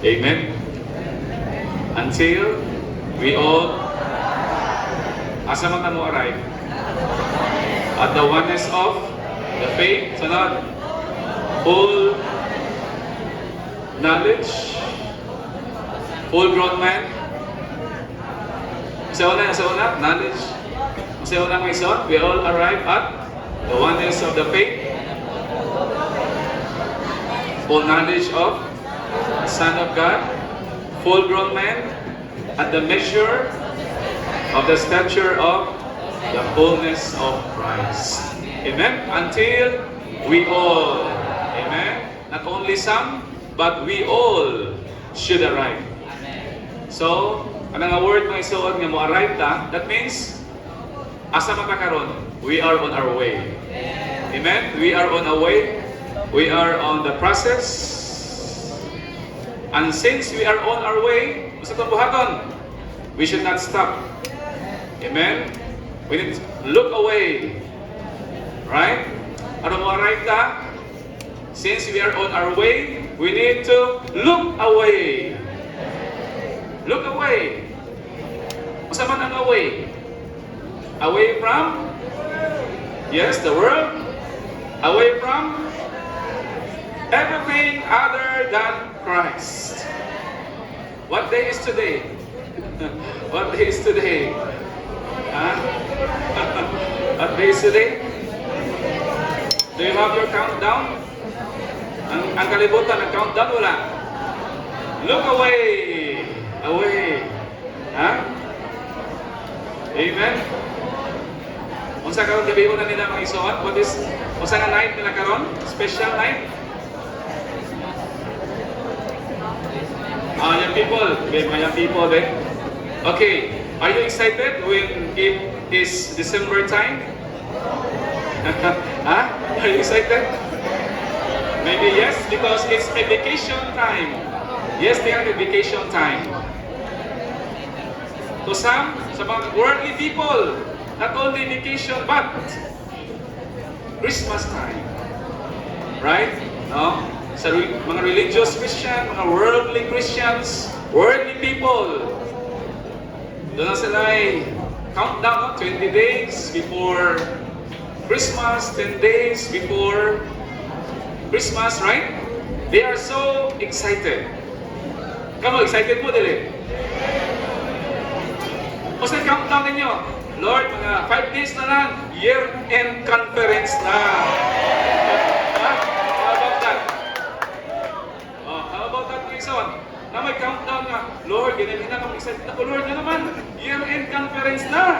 Amen. Until we all, asa man mo arrive? At the oneness of the faith, sunod, full knowledge, full grown man. Sa una, knowledge. Sa una may son, we all arrive at the oneness of the faith, full knowledge of the Son of God, full grown man, at the measure of the stature of the fullness of Christ. Amen? Until we all, amen? Not only some, but we all should arrive. So, anong word mga isuod nga mo arrive ta, that means, asa makakaroon? We are on our way. Amen? We are on our way. We are on the process. And since we are on our way, sa itong buhaton, we should not stop. Amen? We need to look away. Right? Ano mo arrive ta? Since we are on our way, we need to look away. Look away. Masa man ang away? Away from? Yes, the world. Away from everything other than Christ. What day is today? What day is today? Huh? What day is today? Do you have your countdown? Ang kalibutan, ang countdown wala. Look away. Away. Huh? Amen? Unsa karon gabi una nila mga isuot? What is, unsa nga night nila karon? Special night? Young people. Okay, mga young people eh. Okay, are you excited when it is December time? Huh? Are you excited? Maybe yes, because it's a vacation time. Yes, they are the vacation time. To some, sa mga worldly people, not only vacation, but Christmas time. Right? No? Sa mga religious Christian, mga worldly Christians, worldly people, doon na sila ay countdown, no? 20 days before Christmas, 10 days before Christmas, right? They are so excited. Kamu, excited mo, dili? O sa countdown ninyo, Lord, mga 5 days na lang, year-end conference na. How about that? Oh, how about that, Quezon? Na may countdown nga, Lord, ganyan na kami excited ako, Lord, na naman, year-end conference na.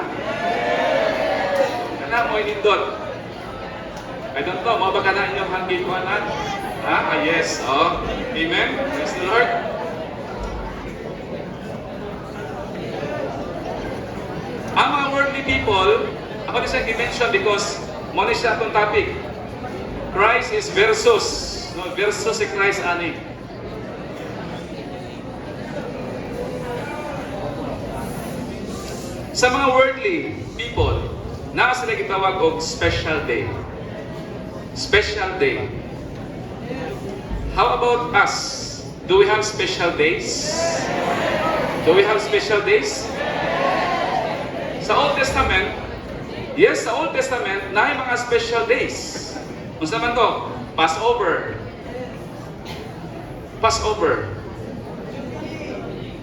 Kana mo inindot. I don't know, mabaka na inyong hangin ko anan? Yes, oh. Amen? Praise the Lord. Ang mga worldly people, ako na siya i-mention because muna siya itong topic. Christ is versus. No, versus si Christ ani. Sa mga worldly people, na sila gitawag og special day. Special day. How about us? Do we have special days? Do we have special days? Sa Old Testament, yes, sa Old Testament, na mga special days. Kung naman to, Passover. Passover.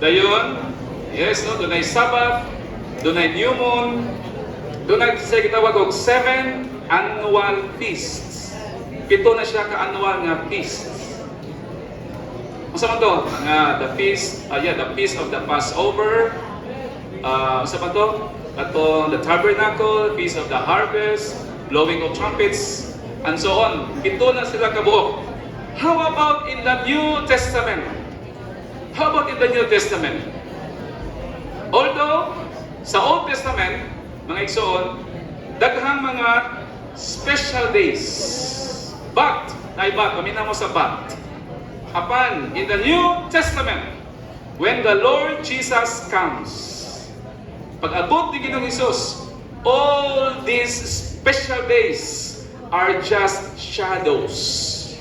Dayon, yes, no, doon ay Sabbath, doon ay New Moon, doon ay siya gitawag og 7 annual feasts. Pito na siya ka-annual nga feasts. Kung naman to, the feast, the feast of the Passover, sa man to? Atong the tabernacle, feast of the harvest, blowing of trumpets, and so on. Pito na sila kabuok. How about in the New Testament? How about in the New Testament? Although, sa Old Testament, mga igsoon, daghang mga special days. But, paminaw mo sa but. Apan, in the New Testament, when the Lord Jesus comes, pag-abot ni Ginoong Hesus, all these special days are just shadows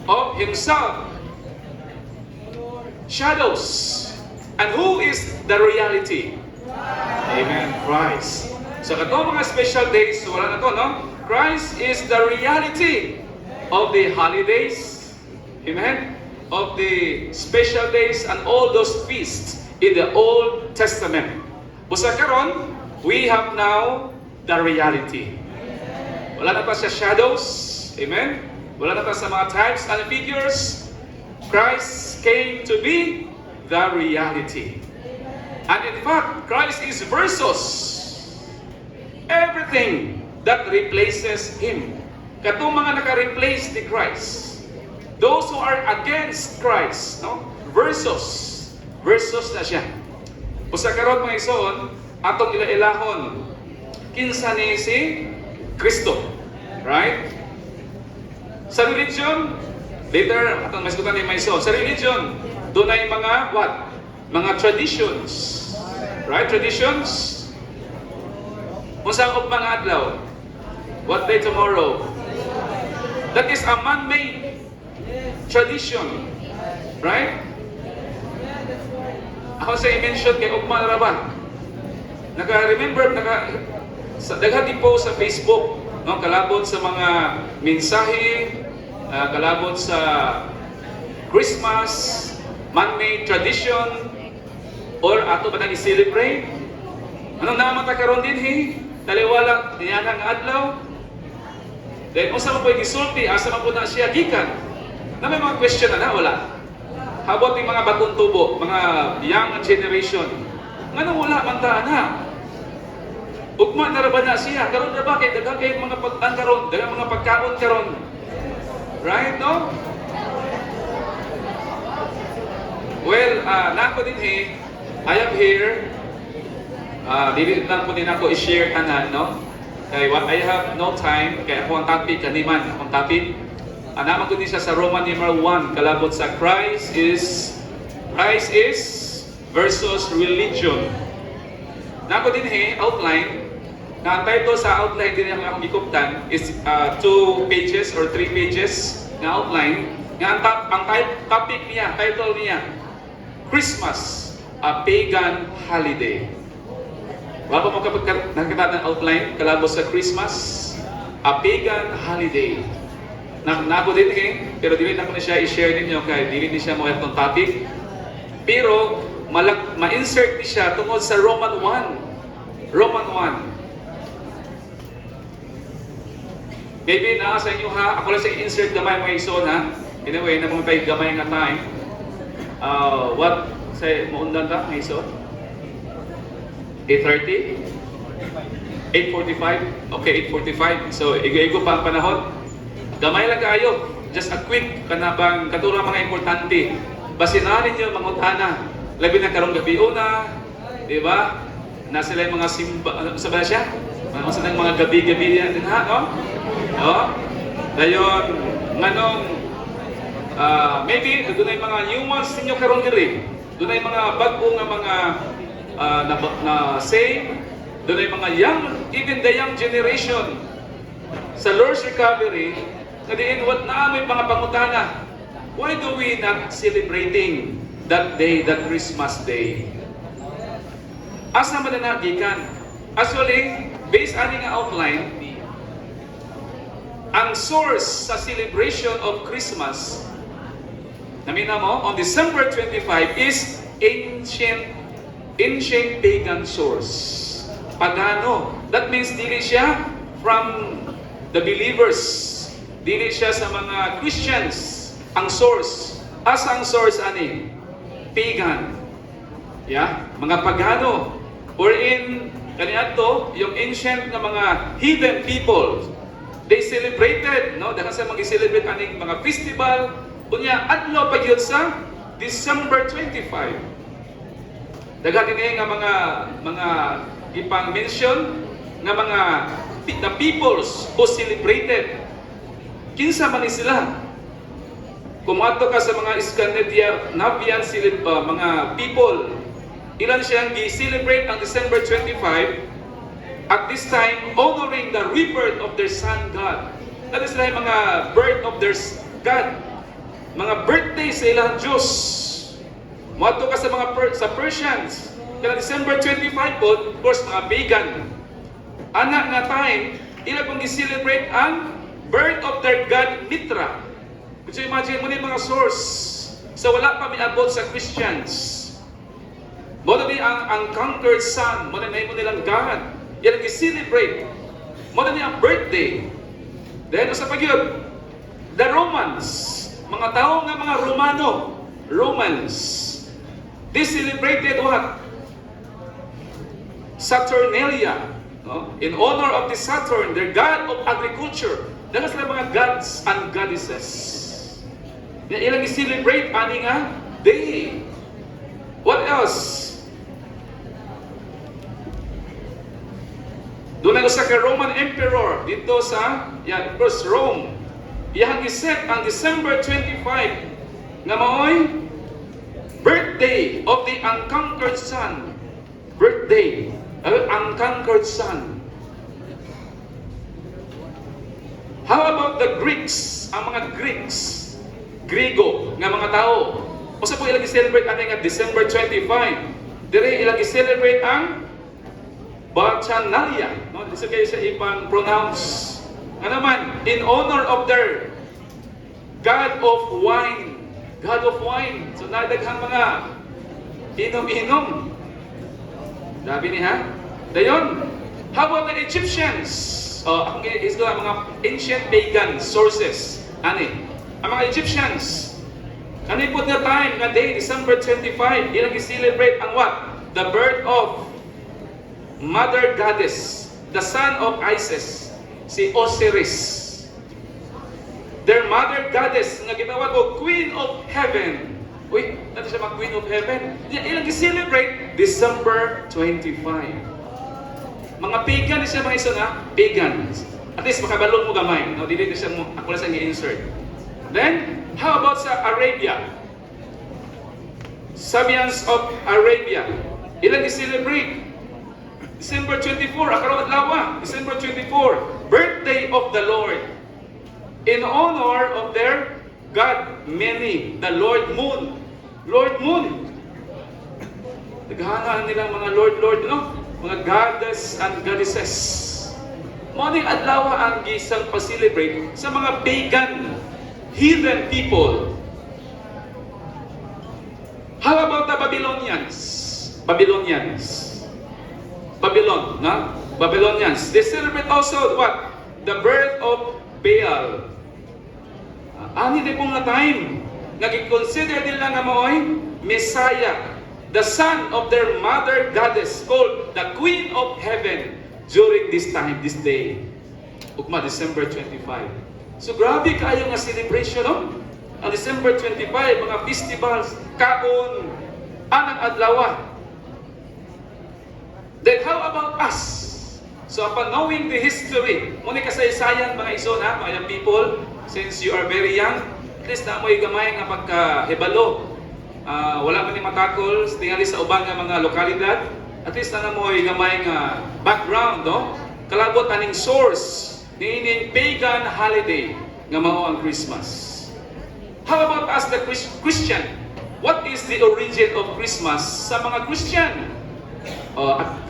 of Himself. shadows. And who is the reality? Amen. Christ. So katong mga special days, wala na to, no? Christ is the reality of the holidays. Amen. Of the special days and all those feasts in the Old Testament. Busa karon, we have now the reality. Wala na pa sa shadows. Amen. Wala na pa sa mga types and figures. Christ came to be the reality. And in fact, Christ is versus everything that replaces Him. Katong mga naka-replace ni Christ. Those who are against Christ, no? Versus na siya. Usa karon mga igsoon, atong ilailahon kinsa ni si Kristo. Right? Sa religion, later atong maskutan ni Maison, sa religion, dunay mga what? Mga traditions. Right? Traditions. Unsang og mga adlaw? What day tomorrow? That is a man-made tradition. Right? Ako sa i-mention kay ugma ra ba? Naka-remember, daghan po sa Facebook, no? Kalabot sa mga mensahe, kalabot sa Christmas, man-made tradition, or ato ba nang i-celebrate? Anong namata karon din taliwala niyanang adlaw? Then unsa man po gisulti, asa man po na siya gikan? Na may mga question na wala. How about yung mga bagong tubo, mga young generation? Ngano wala man ta na? Ugma na ra ba na siya? Karon na ba kay daghang kay mga pagtan karon, daghang mga pagkaon karon? Right, no? Well, nako din I am here. Dili lang po din ako i-share tanan, no? Kay what I have no time, kaya ako ang topic kaniman, akong topic. Naman ko din siya sa Roman number 1, kalabot sa Christ is versus religion. Nako din outline. Na ang title sa outline din akong gikuptan is 2 pages or 3 pages na outline. Nga ang topic niya, title niya, Christmas, a pagan holiday. Wala pa mo kapag nakita ng outline, kalabos sa Christmas, a pagan holiday. Nako din pero dili na ko na siya i-share ninyo kaya dili ni siya mo itong topic. Pero ma-insert ni siya tungkol sa Roman 1. Roman 1. Maybe naa sa inyo ako lang sa i-insert gamay mga ison Anyway, na mga tayo gamay nga time. What say maundan ta mga ison? 8:30? 8:45? Okay, 8:45. So, igo-igo pa ang panahon. Gamay lang kayo. Just a quick kanabang katulong mga importante. Basinahan ninyo mga utana. Labi na karong gabi una, di ba? Na sila yung mga simba, sa ba siya? Mga gabi-gabi din no? No? Dayon, nganong maybe doon ay mga new ones ninyo karon diri. Doon ay mga bago nga mga na save. Doon ay mga even the young generation sa Lord's recovery, na diin what na may mga pangutana. Why do we not celebrating that day, that Christmas day? Asa man na nagikan? Actually, based on nga outline, ang source sa celebration of Christmas, namina mo, on December 25 is ancient pagan source. Pagano. That means dili siya from the believers. Dili siya sa mga Christians. Ang source. Asa ang source ani? Pagan. Yeah? Mga pagano. Or in kaniadto, yung ancient na mga heathen people, they celebrated, no? Dahil sa mag-celebrate aning mga festival, unya adlaw pa gyud sa December 25. Daghang dinhi nga mga ipang mention nga mga the peoples who celebrated. Kinsa man ni sila? Kung ato ka sa mga Scandinavian mga people, ilan siyang gi-celebrate ang December 25 at this time honoring the rebirth of their son God. That is like mga birth of their God. Mga birthday sa ilang Diyos. Moadto ka sa sa Persians. Kaya December 25 po, of course, mga pagan. Anak nga time, ila pong i-celebrate ang birth of their god Mitra. Kung so imagine mo na yung mga source sa wala pa miabot sa Christians. Muna ni ang conquered son, muna na mo nilang God. Yan ang i-celebrate. Muna ni ang birthday. Then, sa pagyod, the Romans, mga tao nga mga Romans, they celebrated what? Saturnalia. No? In honor of the Saturn, their god of agriculture. Dahil sila mga gods and goddesses. Yan ilang i-celebrate ani nga day. What else? Doon na sa Roman Emperor dito sa of course, Rome. Iyang iset ang December 25 nga maoy birthday of the unconquered son. Birthday of unconquered son. How about the Greeks? Ang mga Greeks, Grigo nga mga tao. Usa po ilang i-celebrate ating nga December 25. Dire ilang i-celebrate ang Bacchanalia. No? Dito kayo sa ipang pronounce. Ano naman, in honor of their God of wine. God of wine. So nadaghang mga inom-inom. Sabi ni ha? Dayon, how about the Egyptians? Ang mga ancient pagan sources. Ani? Ang mga Egyptians. Ano po na time, na day, December 25, ilang i-celebrate ang what? The birth of Mother Goddess, the son of Isis, si Osiris. Their Mother Goddess, nga gitawag ko Queen of Heaven. Uy, natin siya mga Queen of Heaven. Ilang i-celebrate? December 25. Mga pagan siya mga iso nga, pagans. At least makabalong mo gamay. No, dili siya mo, ako lang sa i-insert. Then, how about sa Arabia? Sabians of Arabia. Ilang i-celebrate? December 24, akarawat lawa. December 24, birthday of the Lord. In honor of their God, many, the Lord Moon. Lord Moon. Naghahangaan nilang mga Lord, no? Mga goddess and goddesses. Morning adlaw ang gisang pa-celebrate sa mga pagan, heathen people. How about the Babylonians? Babylon, no? Babylonians. They celebrate also what? The birth of Baal. Ani di pong nga time, nag-consider nila nga maoy Messiah, the son of their mother goddess, called the Queen of Heaven during this time, this day. Ugma, December 25. So grabe kayo nga celebration, no? Ang December 25, mga festivals, kaon, anang adlaw. Then how about us? So upon knowing the history, muna kasaysayan mga iso na, mga young people, since you are very young, at least na mo'y gamay nga pagkahibalo. Wala man ni matakol, tingali sa ubang nga mga lokalidad, at least na mo'y gamay nga background, no? Kalabot aning source, niining pagan holiday nga mao ang Christmas. How about us the Christian? What is the origin of Christmas sa mga Christian?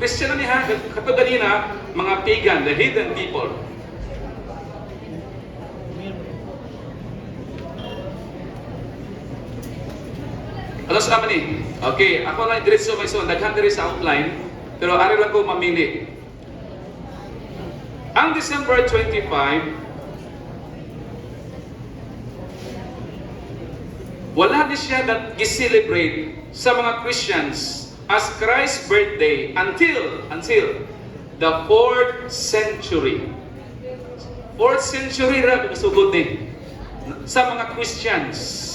Christian na niya, kato ganina, mga pagan, the heathen people. Ano sa amin eh? Okay, ako lang diretso may so, daghan diri sa outline, pero ari lang ko mamili. Ang December 25, wala di siya nag-celebrate sa mga Christians as Christ's birthday until the 4th century. 4th century ra sugod ni sa mga Christians.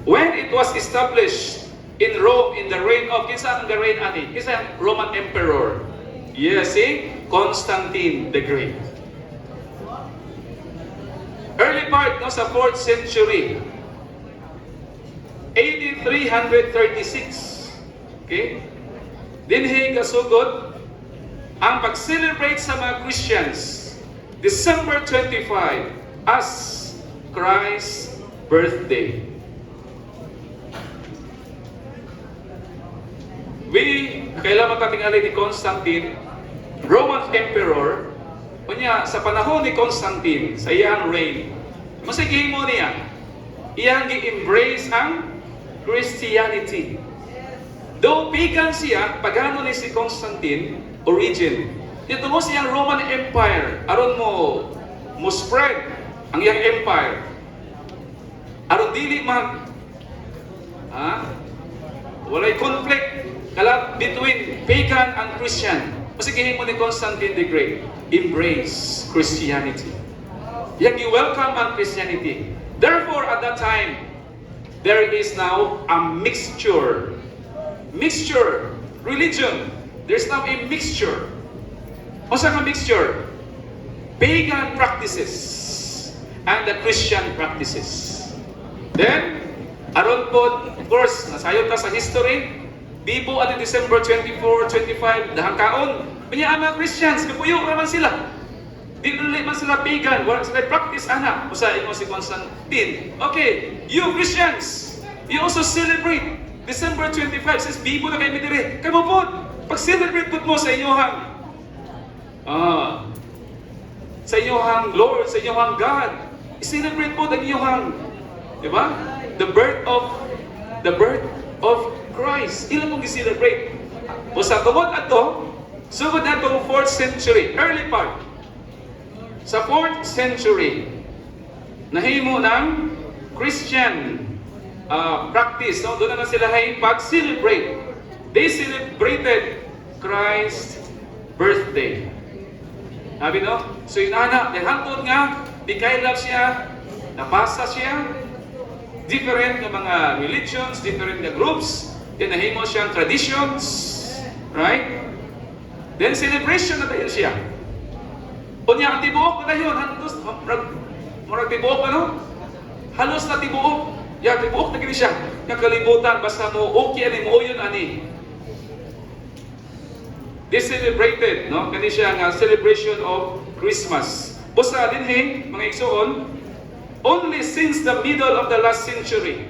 When it was established in Rome in the reign of kinsa ang reign ani? Kinsa ang Roman Emperor? Yes, Constantine the Great. Early part no sa 4th century. AD 336. Okay? Dinhi gasugod ang pag-celebrate sa mga Christians December 25 as Christ's birthday. kailan matatingali ni Constantine, Roman Emperor, unya sa panahon ni Constantine, sa iyang reign, masige mo niya, iyang gi-embrace ang Christianity. Though pagan siya, pagano ni si Constantine, origin. Dito mo siyang Roman Empire, aron mo spread ang iyang empire. Aron dili walay conflict between pagan and Christian. Masigihin mo ni Constantine the Great, embrace Christianity. Yang i-welcome ang Christianity. Therefore, at that time, there is now a mixture. Religion. There's now a mixture. O sa mixture? Pagan practices and the Christian practices. Then, aron po, of course, nasayon ta sa history, Bibo at December 24, 25, dahang kaon. Kanya ang mga Christians, kapuyo naman sila. Di man sila pagan, wala sila practice anak. Usahin mo si Constantine. Okay, you Christians, you also celebrate December 25, says Bibo na kayo mitire. Kamu po, pag-celebrate po mo sa inyohang Lord, sa inyohang God. I-celebrate po ang inyohang, di ba? The birth of Christ. Ilan mong i-celebrate? O sa tungod ato, sugod na itong 4th century, early part. Sa 4th century, nahimo ng Christian practice. No? Doon na sila ay pag-celebrate. They celebrated Christ's birthday. Sabi no? So yung anak, hantod nga, di kailap siya, napasa siya, different na mga religions, different na groups, then nahimo siyang traditions, right? Then celebration na dahil siya. Unya, ang tibuok na yun, marag tibuok ano? Halos na tibuok. Ya, tibuok na gini siya. Yung kalibutan, basta mo, okay, ani mo yun, ani. They celebrated, no? Kani siya nga celebration of Christmas. Busa din mga igsoon, only since the middle of the last century,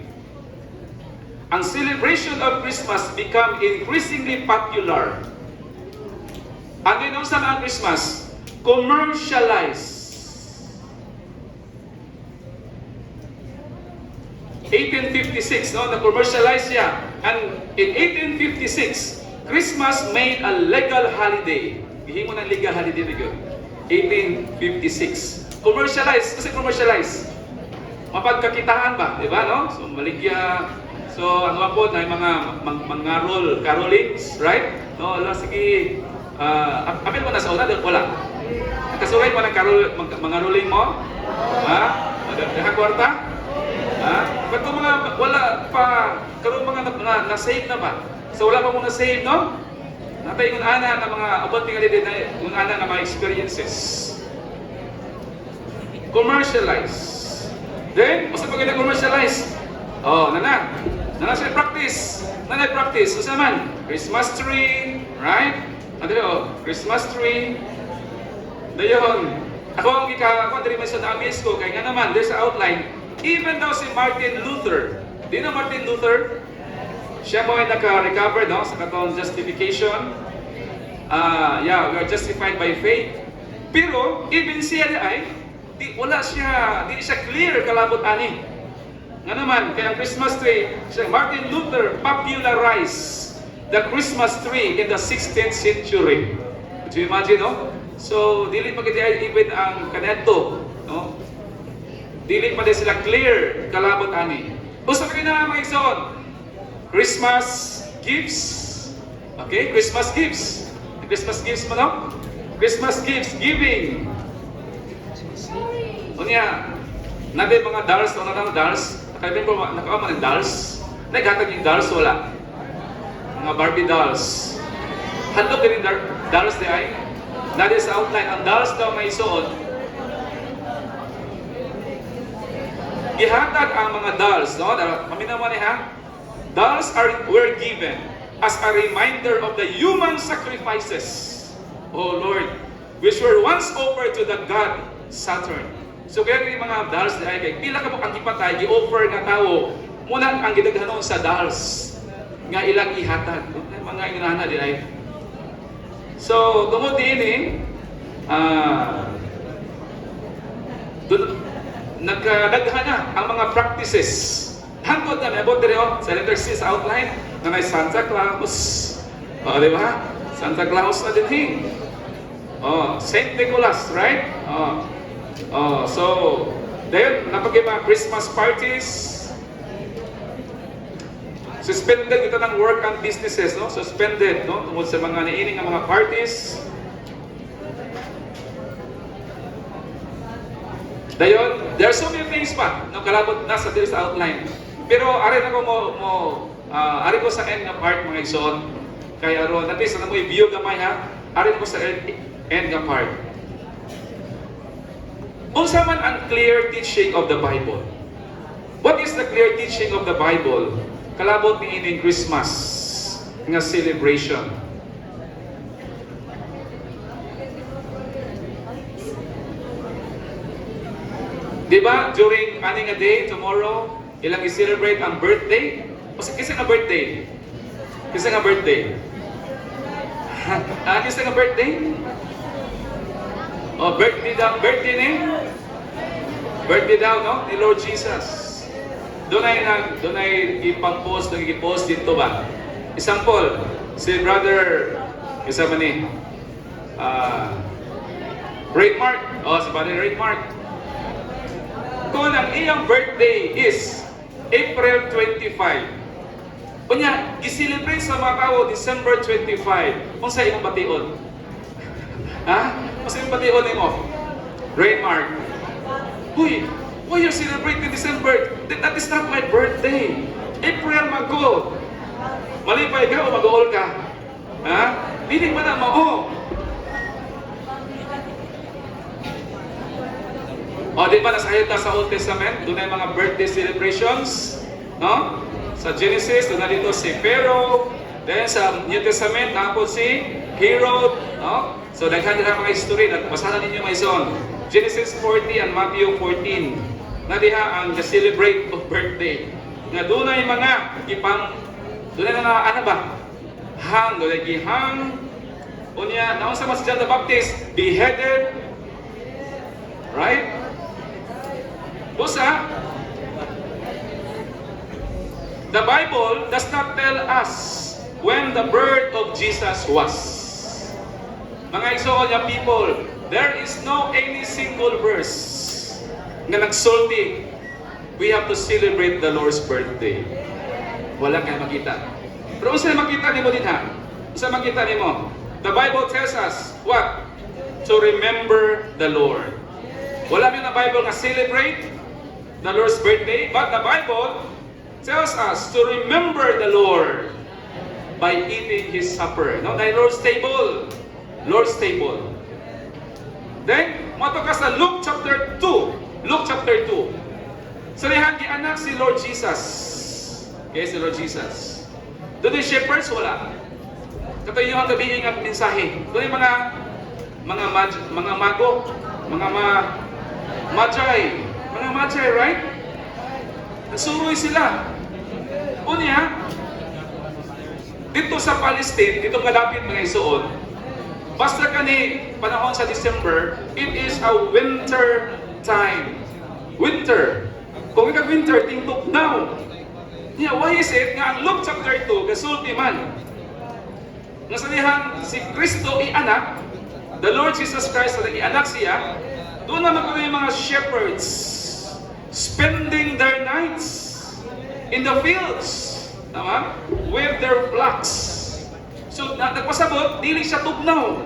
ang celebration of Christmas become increasingly popular. Ang dinunsa na ang Christmas, commercialized. 1856, no? Na-commercialize siya. And in 1856, Christmas made a legal holiday. Gihimo ng legal holiday rin yun. 1856. Commercialize. Kasi commercialize. Mapagkakitaan ba? Diba, no? So, maligya. So, ano po, na yung mga carolings, right? No, ala, sige. Apil mo na sa una, wala. Nakasuray mo ng mga rolling mo? Ha? Dahang kwarta? Ha? Ba't kung mga, wala pa, karoon mga na-save na ba? So wala pa mong na-save, no? Natay kung ana na mga abanting alidin na kung ana na mga experiences. Commercialize. Then, basta pag na-commercialize, nana siya practice. Nana practice. So naman, Christmas tree, right? Ano Christmas tree. Dayon, ako ang diri man sa na-amaze ko, kaya nga naman, there's an outline. Even daw si Martin Luther. Di na Martin Luther? Siya mo ay naka-recover, no? Sa katong justification. We are justified by faith. Pero, even siya ay, di siya clear kalabot ani. Nga naman, kaya ang Christmas tree, Martin Luther popularized the Christmas tree in the 16th century. Do you imagine, no? So, dili pa kiti even ang kaneto, no? Dili pa din sila clear kalabot ani. Gusto ko na mga igsoon, Christmas gifts. Okay, Christmas gifts. Christmas gifts mo, no? Christmas gifts, giving. Unya, natin mga dolls, dolls. Nakakaman ng dolls. Naghatag yung dolls, wala. Mga Barbie dolls. Handog din yung dolls di ay. Natin sa outline, ang dolls daw may isuot. Gihatag ang mga dolls, no? Kami naman ha? Dolls were given as a reminder of the human sacrifices, oh Lord, which were once offered to the god Saturn. So kaya yung mga dolls ay kay pila ka po ang ipatay, gi-offer nga tao, muna ang gidaghanon sa dolls nga ilang ihatag. Mga inana din ay So, tungod ini, nagkadaghan na ang mga practices. Hangtod na nabot diri sa letter C sa outline na may Santa Claus. O, di ba? Santa Claus na din. Saint Nicholas, right? So, dahil napag mga Christmas parties, suspended ito ng work and businesses, no? Suspended, no? Tungkol sa mga niining ng mga parties. Dayon, there are so many things pa no kalabot na sa diri sa outline. Pero ari na ko ari ko sa end nga part mga igsoon. Kaya aron at least na mo i-view gamay ha. Ari ko sa end nga part. Unsa man ang clear teaching of the Bible? What is the clear teaching of the Bible? Kalabot ni ining Christmas nga celebration. Diba, during aning a day, tomorrow, ilang i-celebrate ang birthday? O kisa nga birthday? Kisa nga birthday? Kisa nga birthday? O, birthday daw, birthday ni? Birthday daw, no? Ni Lord Jesus. Doon ay ipang-post, nag-i-post dito ba? Example, si brother, isa man ni, Ray Mark. O, si brother Ray Mark. Kung ang iyang birthday is April 25, kunya, gi-celebrate sa mga tao December 25, kung sa iyong bation? Ha? Kung sa iyong bation mo? Raymark. Huy, why you celebrating December? That is not my birthday. April mag-go. Malipay ka o mag-ool ka? Ha? Hindi pa na mao. O, di ba nasahita sa Old Testament? Doon ay mga birthday celebrations. No? Sa Genesis, doon na dito si Pharaoh. Then sa New Testament, tapos si Herod. No? So, daghan nila mga history. Basahan ninyo mga ison. Genesis 40 and Matthew 14. Na diha ang celebrate of birthday. Nga doon ay mga doon ay mga ano ba? Hang, doon ay gihang. Unya, naon sa mas John the Baptist, beheaded. Right? Busa, the Bible does not tell us when the birth of Jesus was. Mga igsoon niya people, there is no any single verse na nagsulti, we have to celebrate the Lord's birthday. Wala kayo makita. Pero unsa makita nimo dinha? Unsa makita nimo? The Bible tells us what? To remember the Lord. Wala na Bible nga celebrate the Lord's birthday, but the Bible tells us to remember the Lord by eating His supper. No, the Lord's table. Lord's table. Then, mato ka sa Luke chapter 2. Luke chapter 2. Sa lihan anak si Lord Jesus. Okay, si Lord Jesus. Doon yung shepherds, wala. Katayo yung gabi ang mensahe. Doon yung mga mago, mga magi, right? Nagsuroy sila. Unya, dito sa Palestine, dito malapit mga isuon, basta kani panahon sa December, it is a winter time. Winter. Kung ikaw winter, tingtok now. Yeah, why is it nga ang Luke chapter 2, kasulti man, nga salihan si Kristo i-anak, the Lord Jesus Christ na i-anak siya, doon naman ko yung mga shepherds spending their nights in the fields, tama? With their flocks. So, nagpasabot, dili siya tugnaw.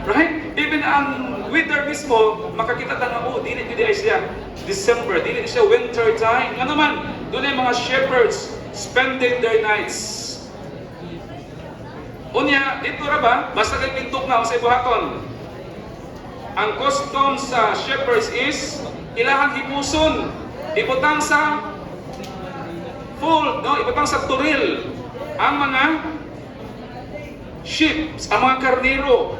Right? Even ang winter mismo, makakita na nga, dili ay siya December, dili siya winter time. Nga naman, doon ay mga shepherds spending their nights. Unya, dito ra ba, basta kay pintok na sa ibuhaton. Ang custom sa shepherds is ilahang hipuson, ibutang sa fold, no? Ibutang sa turil ang mga sheep, ang mga karnero.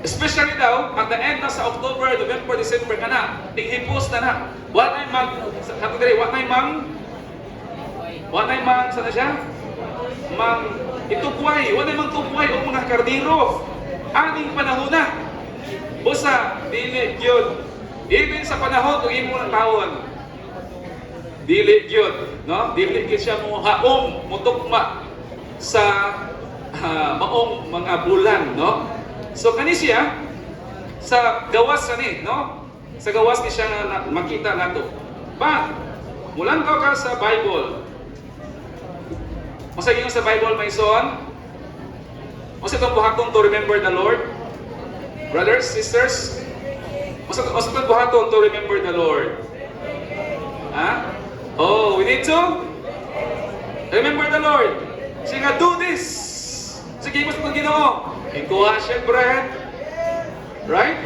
Especially daw, at the end na sa October, November, December ka na, tighipos na na. What ay mang, sana siya? Itugway, wala namang tugway o mga kardiro. Aning panahon na. Busa, dili yun. Even sa panahon kung imo ng taon, dili yun, no? Dili yun siya mo haom, mutukma sa maong mga bulan, no? So kani siya sa gawas ani, no? Sa gawas ni siya makita nato. But mulan ka sa Bible. Masa gingon sa Bible may son? Masa itong buhaton to remember the Lord? Brothers, sisters, masa itong buhaton to remember the Lord? Ha? Oh, we need to remember the Lord. Sige nga, do this. Sige, mas itong Ginoo. Ikuha siya bread. Right?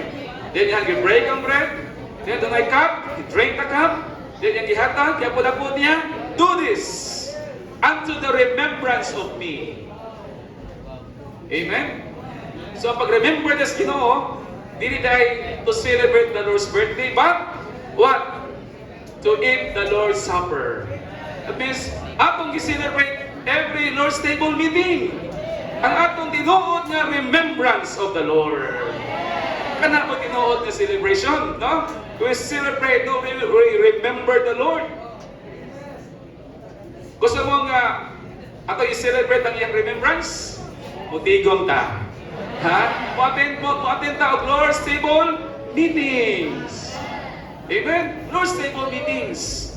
Then yan, break ang bread. Then doon ay cup. Drink the cup. Then yan gihatag. Kaya pulapot niya. Do this unto the remembrance of me. Amen? So, pag remember this Ginoo, dili dahil to celebrate the Lord's birthday, but what? To eat the Lord's Supper. That means, atong gi-celebrate every Lord's table meeting. Ang atong tinuod nga remembrance of the Lord. Kana mo tinuod nga celebration, no? We celebrate, no? We remember the Lord. Gusto mo nga ato i-celebrate ang iyang remembrance? Mutigong ta. Ha? Mo-attend ta og Lord's table meetings. Amen? Lord's table meetings.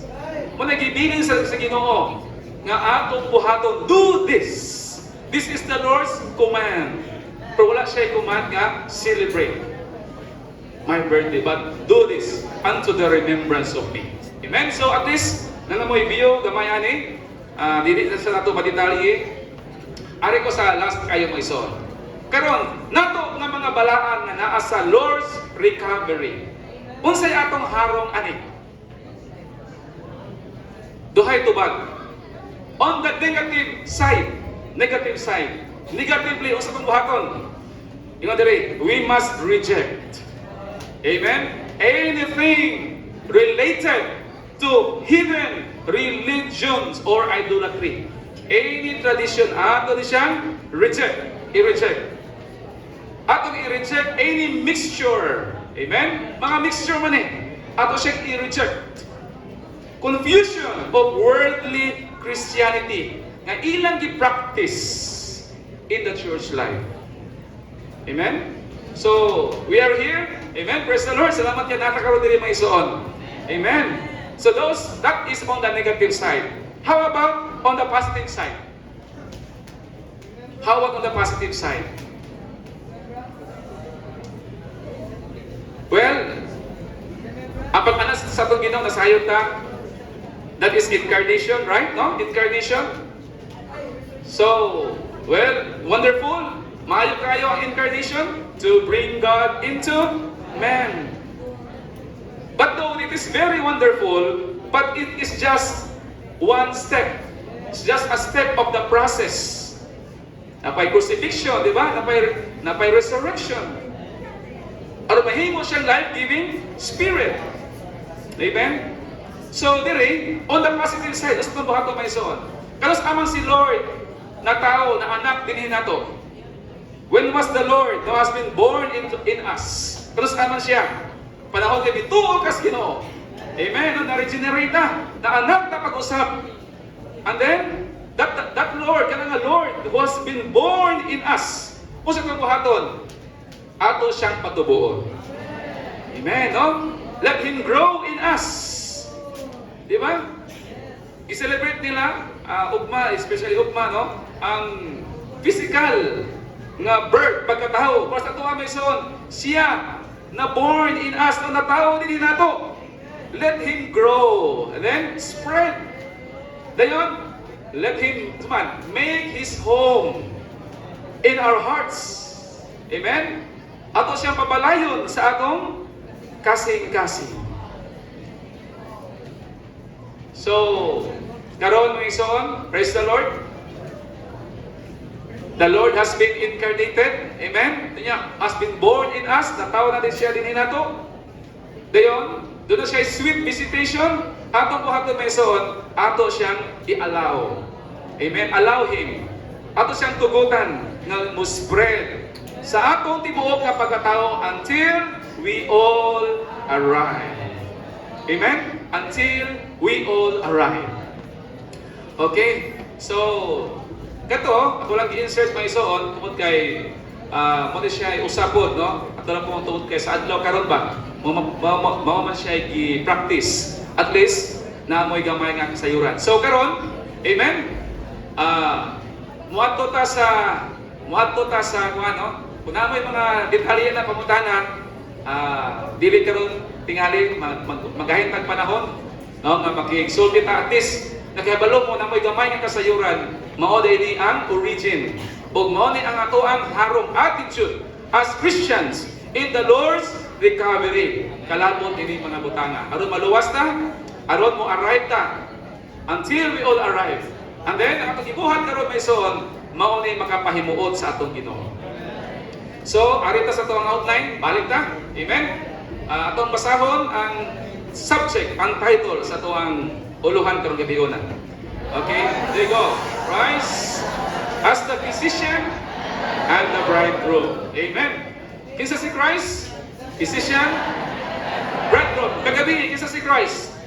Mo nagibilin sa Ginoo nga atong buhaton, do this. This is the Lord's command. Pero wala siya command nga celebrate my birthday, but do this unto the remembrance of me. Amen? So at least nanamoy view gamay ani. Dili na sa nato madetali. Ari ko sa last kayo mo ison. Karon nato nga mga balaan nga naa sa Lord's recovery. Unsay atong harong ani? Duhay tubag. On the negative side, negatively unsa tong buhaton? Ingon diri, we must reject. Amen. Anything related to heathen religions or idolatry. Any tradition, ato ni siyang i-reject. Ato i-reject any mixture. Amen? Mga mixture man ato siyang i-reject. Confusion of worldly Christianity nga ilang gi-practice in the church life. Amen? So, we are here. Amen? Praise the Lord. Salamat yan natakaroon diri maisuon. Amen? So that is on the negative side. How about on the positive side? How about on the positive side? Well, apag anas sa itong Ginoo nasayod ta, that is incarnation, right? No? Incarnation. So, well, wonderful. Maayo kayo ang incarnation to bring God into man. But though it is very wonderful, but it is just one step. It's just a step of the process. Napay crucifixion, di ba? Napay resurrection. Aron mahimo siyang life-giving spirit. Amen? So, diri, on the positive side, as itong buhato may soon. Kalos amang si Lord na tao, na anak dinhin nato. When was the Lord who has been born in us? Kalos amang siya. Panahon kay bituo kas Ginoo. Amen. Na-regenerate na anak na pag-usap. And then that Lord, kanang nga Lord who has been born in us. Usa kang buhaton, ato siyang patubuon. Amen, no? Let Him grow in us. Di ba? I-celebrate nila ugma, especially ugma, no? Ang physical nga birth pagkataho. Basta tuwa may son, siya na born in us, na natao din nato. Let Him grow. And then, spread. Dayon, let Him, make His home in our hearts. Amen? Ato siyang papalayon sa atong kasing-kasing. So, karon mo ison, praise the Lord. The Lord has been incarnated. Amen? Has been born in us. Natao na din siya din nato. Dayon, doon na siya sweet visitation. Atong buhaton may son, ato siyang i-allow. Amen? Allow Him ato siyang tugutan nga mo spread sa atong tibuok nga pagkatao until we all arrive. Amen? Until we all arrive. Okay? So, kato, ako lang i-insert may isoon tungkol kay mo siya usapod, no? Ato lang po tungkol kay sa adlaw karon ba? Mao man siya i-practice. At least na mo'y gamay nga kasayuran. So karon, amen? Muadto ta sa kung ano, kung namoy mga detalye na pamutana, dili karon tingali maghahintag panahon, no, nga makigsulti ta at least nagkabalo mo na mo'y gamay nga kasayuran, mao ni ang origin ug mao ni ang ato ang harong attitude as Christians in the Lord's recovery. Kalabot ini mga butanga aron maluwas ta, aron mo arrive ta until we all arrive. And then ang atong ibuhat karon may son mao ni makapahimuot sa atong Ginoo. So ari ta sa atong outline, balik ta. Amen. Atong basahon ang subject, ang title sa atong uluhan karong gabi-una. Okay, there you go. Christ as the physician and the bridegroom. Amen. Kinsa si Christ? Physician, bridegroom. Kagabi, kinsa si Christ?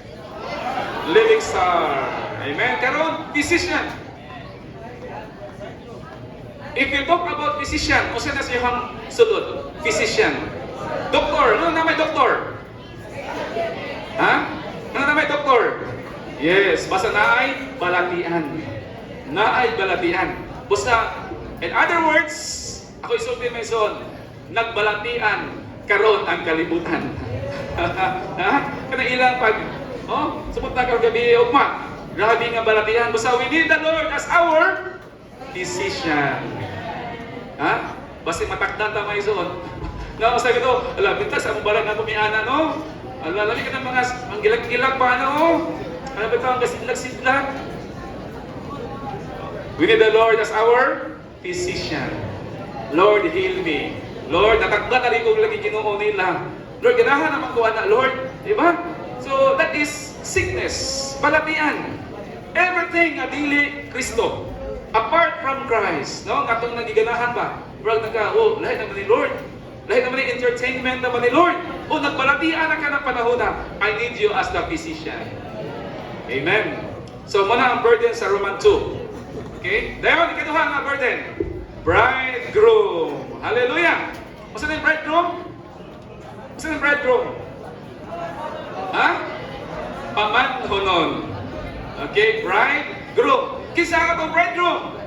Living star. Amen. Karon, physician. If you talk about physician, o sa nasihang sulod? Physician. Doktor. Ano naman doktor? Ha? Ano naman doktor? Yes, basta naay balatian. Naay balatian. Basta, in other words, ako isulti may son, nagbalatian karon ang kalibutan. Ha? Kana ilang pag sumunta ka gabi ugma. Grabe nga balatian. Basta we need the Lord as our physician. Ha? Basta matakdan ta may son. Na sabi to, ala bintas ang balag na tumiana no. Ala lami ka ng mga ang gilag-gilag pa no. Ano ba ito ang kasidlag-sidlag? We need the Lord as our physician. Lord, heal me. Lord, natakda na rin kong lagi Ginoo nila. Lord, ganahan naman ko na, Lord. Diba? So, that is sickness. Balatian. Everything adili Kristo. Apart from Christ. No? Katong nagiganahan ba? Bro, lahat naman ni Lord. Lahat naman ni entertainment naman ni Lord. O, nagbalatian na ka ng panahon na, I need you as the physician. Amen. So, muna ang burden sa Roman 2. Okay? Dayon, ikaduha nga burden. Bridegroom. Hallelujah. Masa na yung bridegroom? Masa na yung bridegroom? Ha? Pamanhonon. Okay? Bridegroom. Kisa ka itong bridegroom?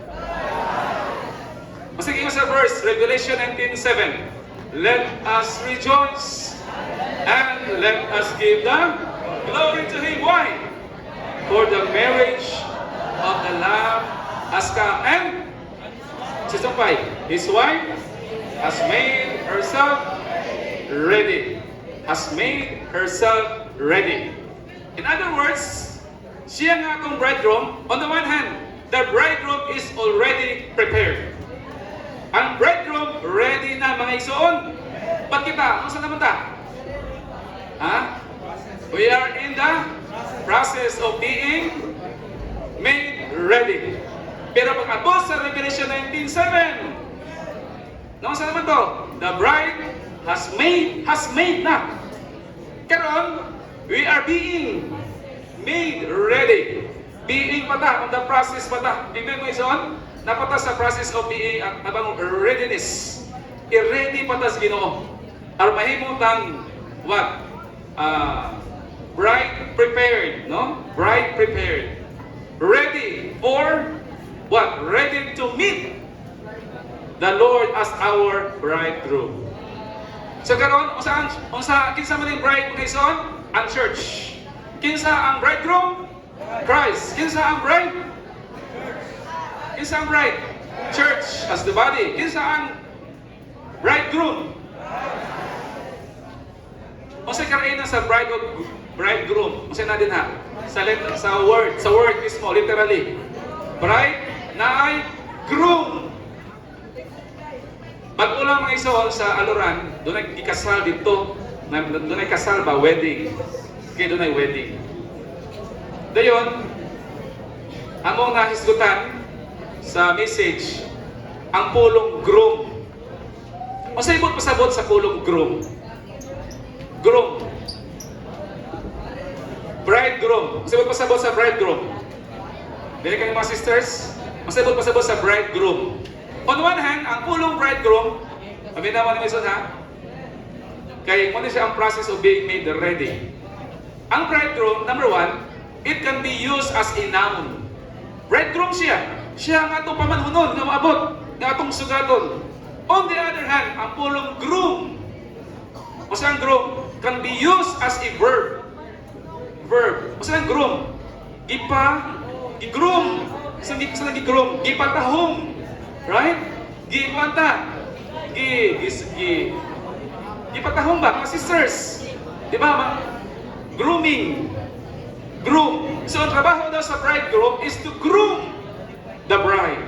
Masagin mo sa verse, Revelation 19:7. Let us rejoice and let us give the glory to Him. Why? For the marriage of the Lamb has come, and His wife has made herself ready. Has made herself ready. In other words, siya nga akong bridegroom. On the one hand, the bridegroom is already prepared. Ang bridegroom ready na mga igsoon. Ba't kita? Ano saan naman ta? Ha? We are in the process of being made ready. Pero pag abot sa Revelation 19:7, ano saan naman to? The bride has made na. Karon, we are being made ready. Being pata, on the process pata. Amen mo ison? Napata sa process of being abang readiness. I-ready pata sa Ginoo. Armahimo tang what? Bride prepared, no? Bride prepared. Ready for what? Ready to meet the Lord as our bridegroom. So karon unsa kinsa man ang bride mga ison? Ang church. Kinsa ang bridegroom? Christ. Kinsa ang bride? Kinsa ang bride? Church as the body. Kinsa ang bridegroom? Unsa karaina sa bride o bridegroom? Unsa na din ha? Sa word mismo literally. Bride na ay groom. Pag-ulang mga isoon sa Aluran, doon ay ikasal dito. Doon ay kasal ba? Wedding. Okay, doon ay wedding. Dayon, among nahisgutan, sa message ang pulong groom. O sa ibot pasabot sa pulong groom. Groom. Bridegroom. Masibot pasabot sa bridegroom. Dili kayo mga sisters? Masibot pasabot sa bridegroom. On one hand, ang pulong bridegroom, sabi naman ni Mason ha, kaya muna siya ang process of being made ready. Ang bridegroom, number one, it can be used as a noun. Bridegroom siya. Siya ang atong pamanhunon na maabot, na atong sugaton. On the other hand, ang pulong groom, o saan groom, can be used as a verb. Verb. O saan groom? Gigroom. Saan gigroom? Gipatahom. Right? Gipanta. Gipatahom ba, mga sisters? Di ba? Grooming. Groom. So, ang trabaho daw sa bridegroom is to groom the bride.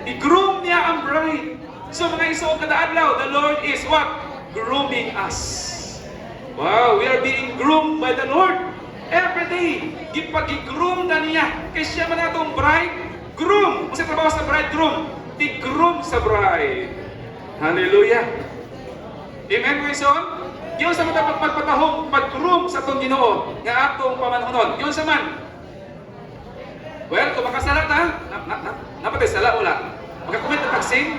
I-groom niya ang bride. So, mga isuong kada adlaw, the Lord is what? Grooming us. Wow, we are being groomed by the Lord. Every day, gipag-groom na niya. Kaya siya man natong bride, groom. Kasi trabaho sa bridegroom, i-groom sa bride. Hallelujah. Amen, mga isuong? Yun sa mga pagpatahong, pag-groom sa itong Ginoo, nga atong pamanhunon. Yun sa man. Well, kung makasala ta, napatay sala, wala. Makakumit na pag-sin,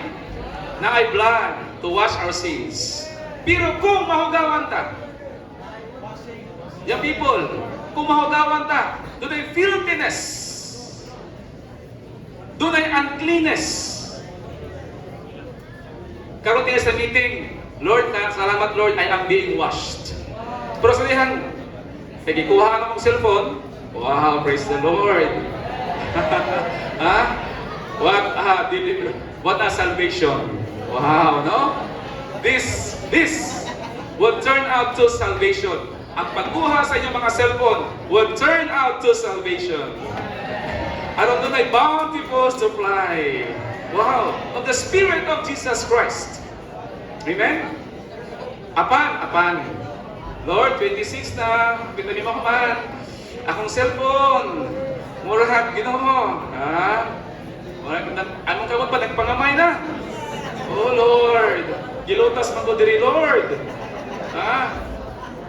na ay blood to wash our sins. Pero kung mahugawan ta, young people, kung mahugawan ta, doon ay filthiness, doon ay uncleanness. Karoon tayo sa meeting, Lord, salamat Lord, I am being washed. Pero sabihan, nagikuha ka ng cellphone, wow, praise the Lord. Ha? What a salvation. Wow, no? This will turn out to salvation. Ang pagkuha sa inyong mga cellphone will turn out to salvation. At doon ay bountiful supply. Wow, of the Spirit of Jesus Christ. Amen? Apan. Lord, 26 na, pinalima ko man. Akong cellphone. Murahat, Ginoo. Ha? Anong kamot pa, nagpangamay na? Oh Lord, gilutas man ko diri Lord. Ha?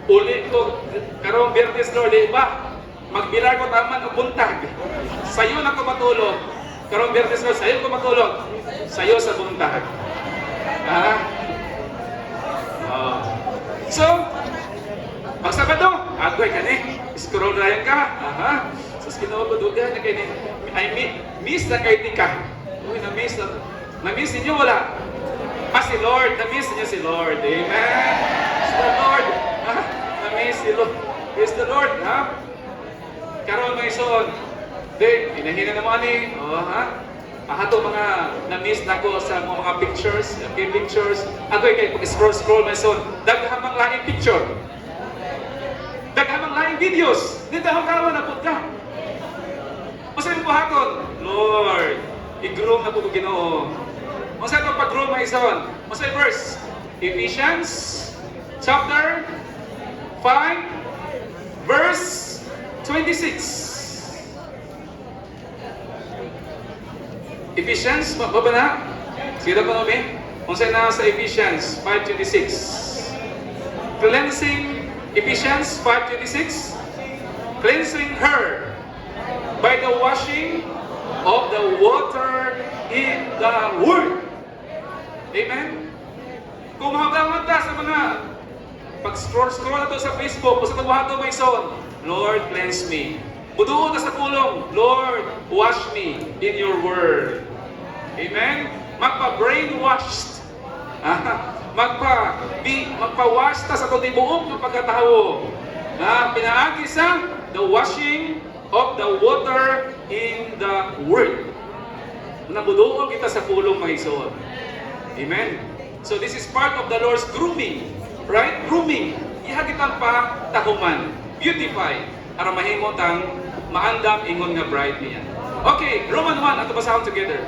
Uli ko, karong Biyernes Lord, iba. Magbilar ko taman o buntag. Sayo na ko matulog. Karong Biyernes Lord, sayo ko matulog. Sayo sa buntag. Ha? Oh. So, pag Sabado, agoy ka ni. Scroll na yan ka. Aha. Sus, kinawabadugan na kayo ni. Miss na kayo ni ka. Uy, na-miss na. Na-miss ninyo wala. Si Lord. Na-miss niya si Lord. Amen. Praise the Lord. Ha? Na-miss si Lord. Praise the Lord. Ha? Karoon mga ison. Di, hinahina naman eh. O, ha? Ato mga na-miss na ko sa mga pictures. Okay, pictures. Agoy kayo, pag-scroll mga ison. Daghamang laing picture. Daghamang laing videos. Di dahong kawan na po ka. Masaya po haton. Lord, i-groom na po ko Ginoo. Masaya po pag-groom mga ison. Masaya verse. Ephesians chapter 5 verse 26. Ephesians, baba na? Sige na po namin. Kung saan na sa Ephesians 5.26. Cleansing, Ephesians 5.26. Cleansing her by the washing of the water in the Word. Amen? Kung mahagawan ta sa mga pag-scroll na to sa Facebook, o sa tabuhato may son, Lord, cleanse me. Buduo na sa pulong, Lord, wash me in your word. Amen? Magpa-brainwashed. Magpa-wash ta sa ito buong ng pagkatao. Pinaagi sa the washing of the water in the word. Nabuduo kita sa pulong mga ison. Amen? So this is part of the Lord's grooming. Right? Grooming. Ihagitang pa tahuman. Beautify. Para mahimot ang maandam ingon nga bride niya. Okay, Roman 1, ato basahon together.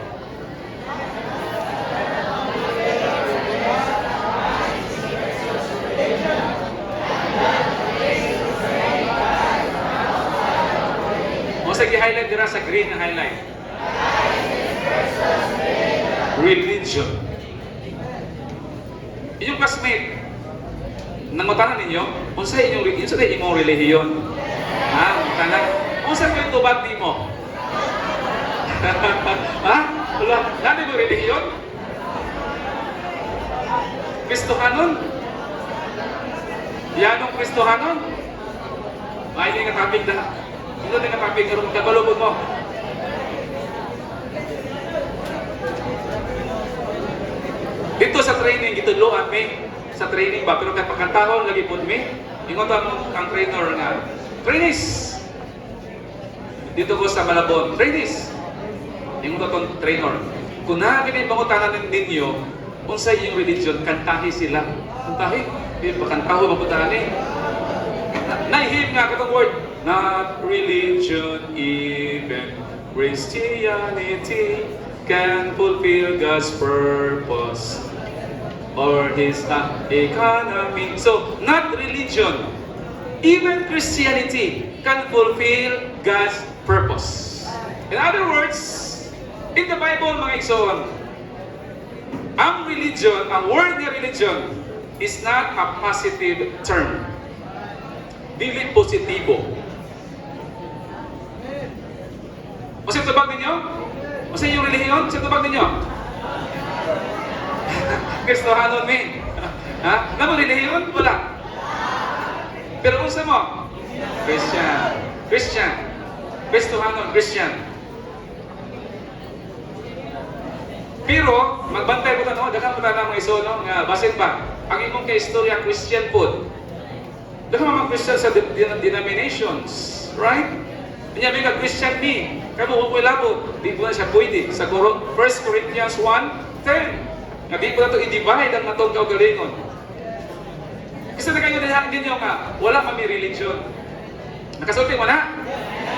O sige, highlight dira sa green na highlight. religion. Inyong classmate, nangutanan ninyo, unsay imong relihiyon? Ha? Tanan, unsay ko yung tubag di mo? Ha? Wala, nani mo relihiyon? Kristohanon? Yanong Kristohanon? Ay, hindi nga topic na. Hindi nga topic, karoon kabalubog mo. Dito sa training, gitudloan mi. Sa training ba? Pero kapag kantahon, lagi po mi. Ingon to ang trainer nga. Trainees! Dito ko sa Malabon. Trainees! Ingon to ang trainer. Kung nakakinin pangutanan ninyo, kung sa inyong religion, kantahi sila. Kantahi? Pakantaho maputahan eh. Naihim nga katong word. Not religion, even Christianity can fulfill God's purpose or His economy. So, not religion, even Christianity can fulfill God's purpose. In other words, in the Bible, mga igsoon, ang religion, ang word nga religion, is not a positive term. Dili positibo. O sa tubag ninyo? O sa inyong relihiyon? Sa tubag ninyo? Kristohanon mi. Ha? Naman relihiyon? Wala. Pero unsa mo? Christian. Christian. Kristohanon, Christian. Pero, magbantay ko tanong, daghang mo tanong mga iso, no? Nga, basin pa, ang imong kaistorya, Christian food. Daghang mga Christian sa denominations, right? Kanya may ka-Christian ni, kaya mo ko'y labo, di po na siya pwede. Sa 1 Corinthians 1:10, nga di po na ito i-divide ang natong kaugalingon. Kasi na kayo din nyo nga, wala kami religion. Nakasulti mo na?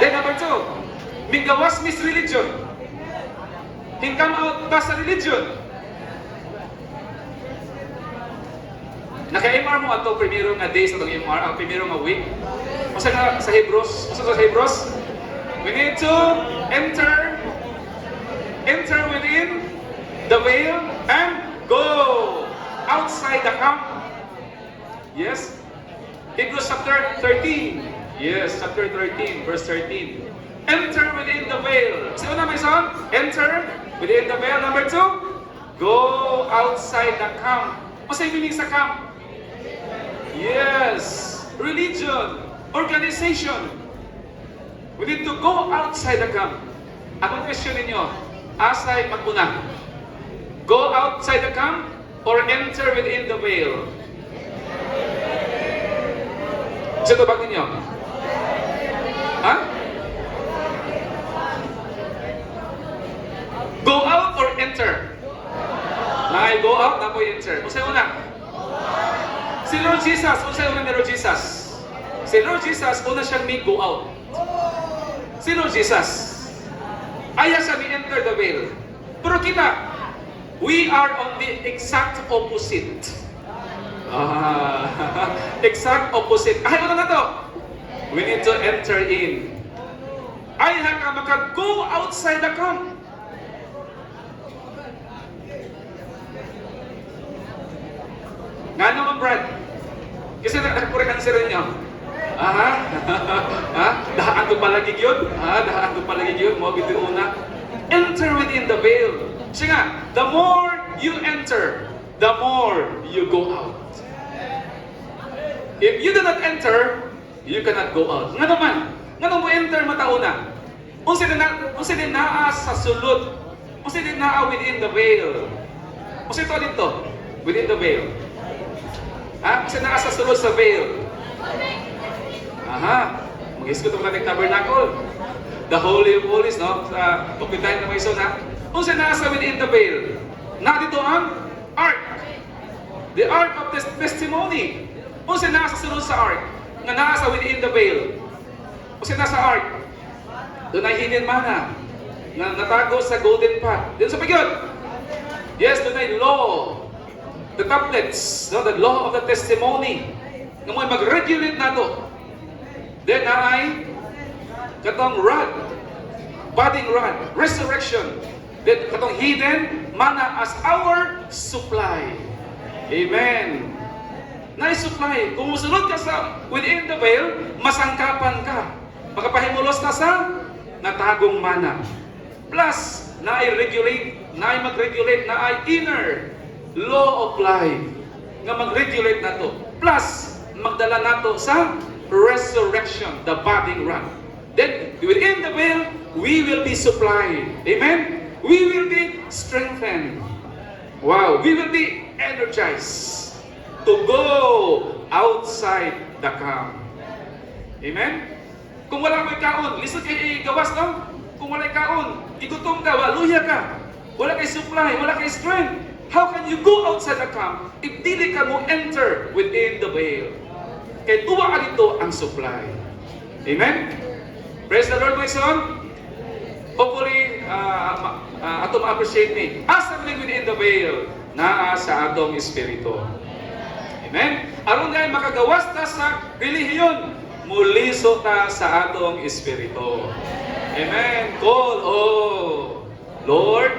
Then number 2, migawas mis religion. Hingkam out ta sa religion. Naka-MR mo ato primero nga days atong MR, ang primero nga week. Masa nga sa Hebrews, we need to enter within the veil and go outside the camp. Yes? Hebrews chapter 13. Yes, chapter 13, verse 13. Enter within the veil. Sino na may son? Enter within the veil. Number 2, go outside the camp. What's the meaning sa camp? Yes, religion, organization. We need to go outside the camp. Akong question ninyo, asay magmuna? Go outside the camp or enter within the veil? Sa tabag ninyo? Ha? Go out or enter? Ay, go out na po enter. Kung sa'yo una? Si Lord Jesus, kung sa'yo una ni Lord Jesus? Si Lord Jesus, una siyang may go out. Si Lord Jesus, ayaw siya ni enter the veil. Pero kita, we are on the exact opposite. Exact opposite. Ayaw na to. We need to enter in. Ayaw ka maka-go outside the camp. Nga naman, Brad? Kasi nakapuri answer ninyo. Dahaan ko palagi yun. Dahaan ko palagi yun. Mo biti una. Enter within the veil. Kasi nga, the more you enter, the more you go out. If you do not enter, you cannot go out. Nga naman, nga naman mo enter matauna. Unsa din naa sa sulod. Unsa din naa within the veil. Unsa ito dito? Within the veil. Kasi nasa sulod sa veil. Mag-isgot ang nating tabernacle. The Holy of Holies, no? Sa pagpitahin na may ison, ha? Kung siya nasa within the veil, na dito ang ark. The ark of the testimony. Kung siya nasa sulod sa ark, nga nasa within the veil. Kung siya nasa ark, doon ay hidden manna, na natago sa golden pot. Doon sa pagyod. Yes, doon ay law. The tablets, no, the law of the testimony, na mo mag-regulate na to. Then ay katong rod, budding rod, resurrection, Then, katong hidden manna as our supply. Amen. Na-supply. Kung musulod ka sa within the veil, masangkapan ka. Makapahimulos ka sa natagong mana. Plus, na-regulate, mag-regulate, inner law of life nga mag-regulate na to. Plus, magdala nato sa resurrection, the budding ram. Then, within the veil, we will be supplied. Amen? We will be strengthened. Wow! We will be energized to go outside the camp. Amen? Kung wala may kaon, lisod kay gawas, no? Kung wala kaon, igutom ka, waluya ka. Wala kay supply, wala kay strength. How can you go outside the camp if dili ka mo enter within the veil? Kaya tuwa ka dito ang supply. Amen? Praise the Lord, my son. Hopefully, ato ma-appreciate ni. Asa rin within the veil, naa sa atong espiritu. Amen? Aron nga makagawas ta sa relihiyon, muliso ta sa atong espiritu. Amen? Call, Lord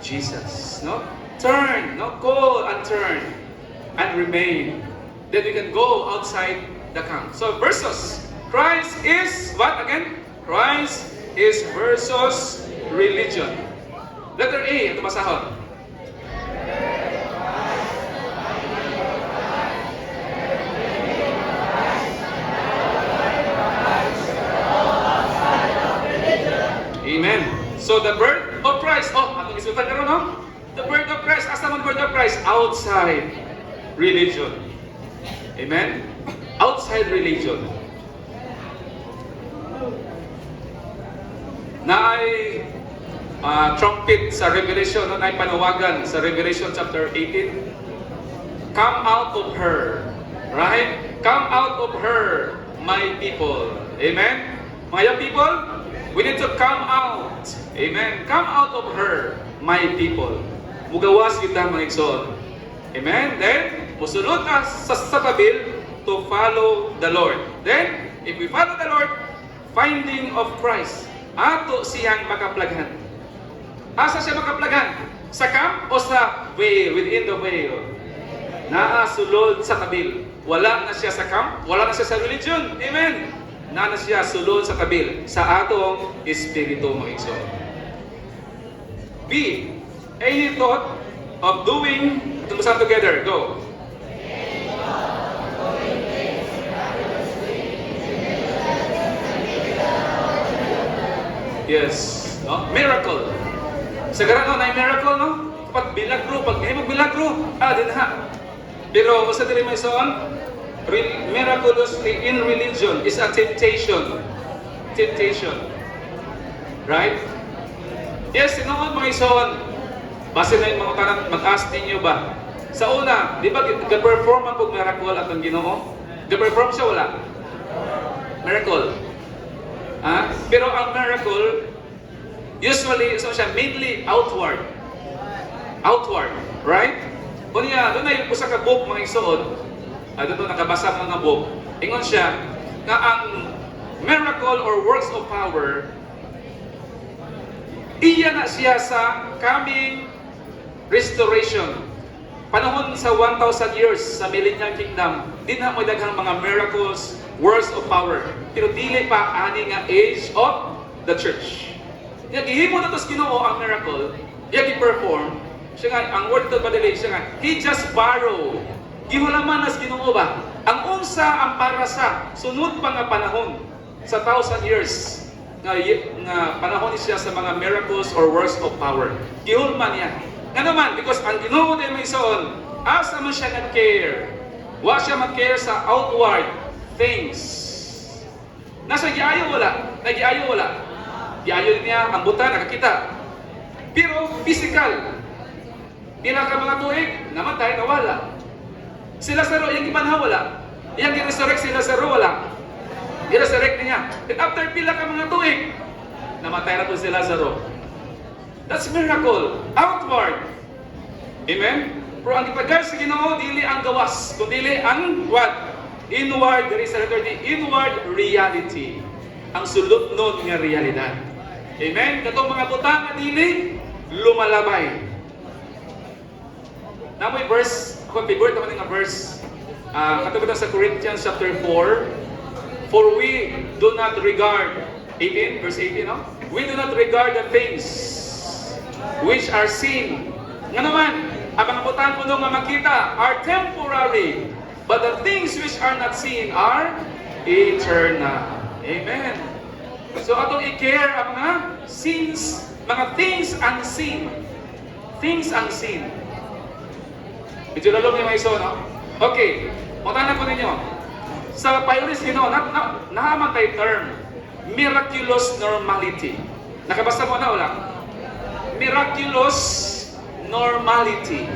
Jesus. No? Turn, no? Call and turn and remain. Then we can go outside the camp. So versus Christ is what again? Christ is versus religion. Letter A, ito basahon. Amen. So the birth of Christ, atong isutan karon, no? The birth of Christ, asa man birth of Christ? Outside religion. Amen? Outside religion. Naay trumpet sa Revelation, no? Naay panawagan sa Revelation chapter 18. Come out of her. Right? Come out of her, my people. Amen? Mga people, we need to come out. Amen? Come out of her, my people. Mugawas kita mga igsoon. Amen? Then, musunod ka sa tabil to follow the Lord. Then, if we follow the Lord, finding of Christ, ato siyang makaplaghan. Asa siya makaplaghan? Sa camp o sa veil, within the veil? Sulod sa tabil. Wala na siya sa camp, wala na siya sa religion. Amen? Na siya sulod sa tabil, sa atong espiritu mga igsoon. B. Any thought of doing, tumasan together, go. Yes, no? Miracle. Sa garano na miracle, no? Pag bilagro, pag may magbilagro, din ha. Pero sa dili may son, miraculously in religion is a temptation. Temptation. Right? Yes, sinoon mga ison. Base na yung mga tanang mag-ask ninyo ba? Sa una, di ba ga-perform ang miracle at ang Ginoo? Ga-perform siya wala? Miracle. Pero ang miracle, usually, so siya mainly outward. Outward, right? Unya, doon na yung usa ka book mga isuod. Doon nakabasa mga book. Ingon siya na ang miracle or works of power, iya na siya sa coming restoration. Panahon sa 1,000 years sa Millennial Kingdom, di na may daghang mga miracles, works of power. Pero dili pa ani nga age of the church. Gihimo na tos Ginoo ang miracle, i-perform. Siya nga, ang word ito padali, siya nga, he just borrow. Gihulaman nas Ginoo ba? Ang unsa ang para sa sunod pa nga panahon sa 1,000 years nga panahon siya sa mga miracles or works of power. Gihulman niya. Nga naman, because ang Ginoo din may ison, asa man siya nag-care. Wa siya mag-care sa outward things. Nasa giayo wala? Nagiayo wala? Giayo niya, ang buta, nakakita. Pero physical. Pila ka mga tuig, namatay, nawala. Si Lazaro, yung imanha wala. Yung i-resurrect si Lazaro wala. I-resurrect niya. And after pila ka mga tuig, namatay na po si Lazaro. That's miracle. Outward. Amen? Pero ang ipagkar sa Ginoo, dili ang gawas, kundi ang what? Inward, there is a letter D, inward reality. Ang sulod nun nga realidad. Amen? Katong mga butang na dili, lumalabay. Namoy verse, kung favorite naman nga verse, katabitan sa Corinthians chapter 4, for we do not regard, 18, verse 18, no? We do not regard the things which are seen. Nga naman, ang mga butan po nga makita are temporary, but the things which are not seen are eternal. Amen. So atong i-care ang mga sins, mga things unseen. Things unseen. Medyo lalong yung iso, no? Okay, matanan po ninyo. Sa Pioneers, nahaman tayo term, miraculous normality. Nakabasa mo na wala? Miraculous normality.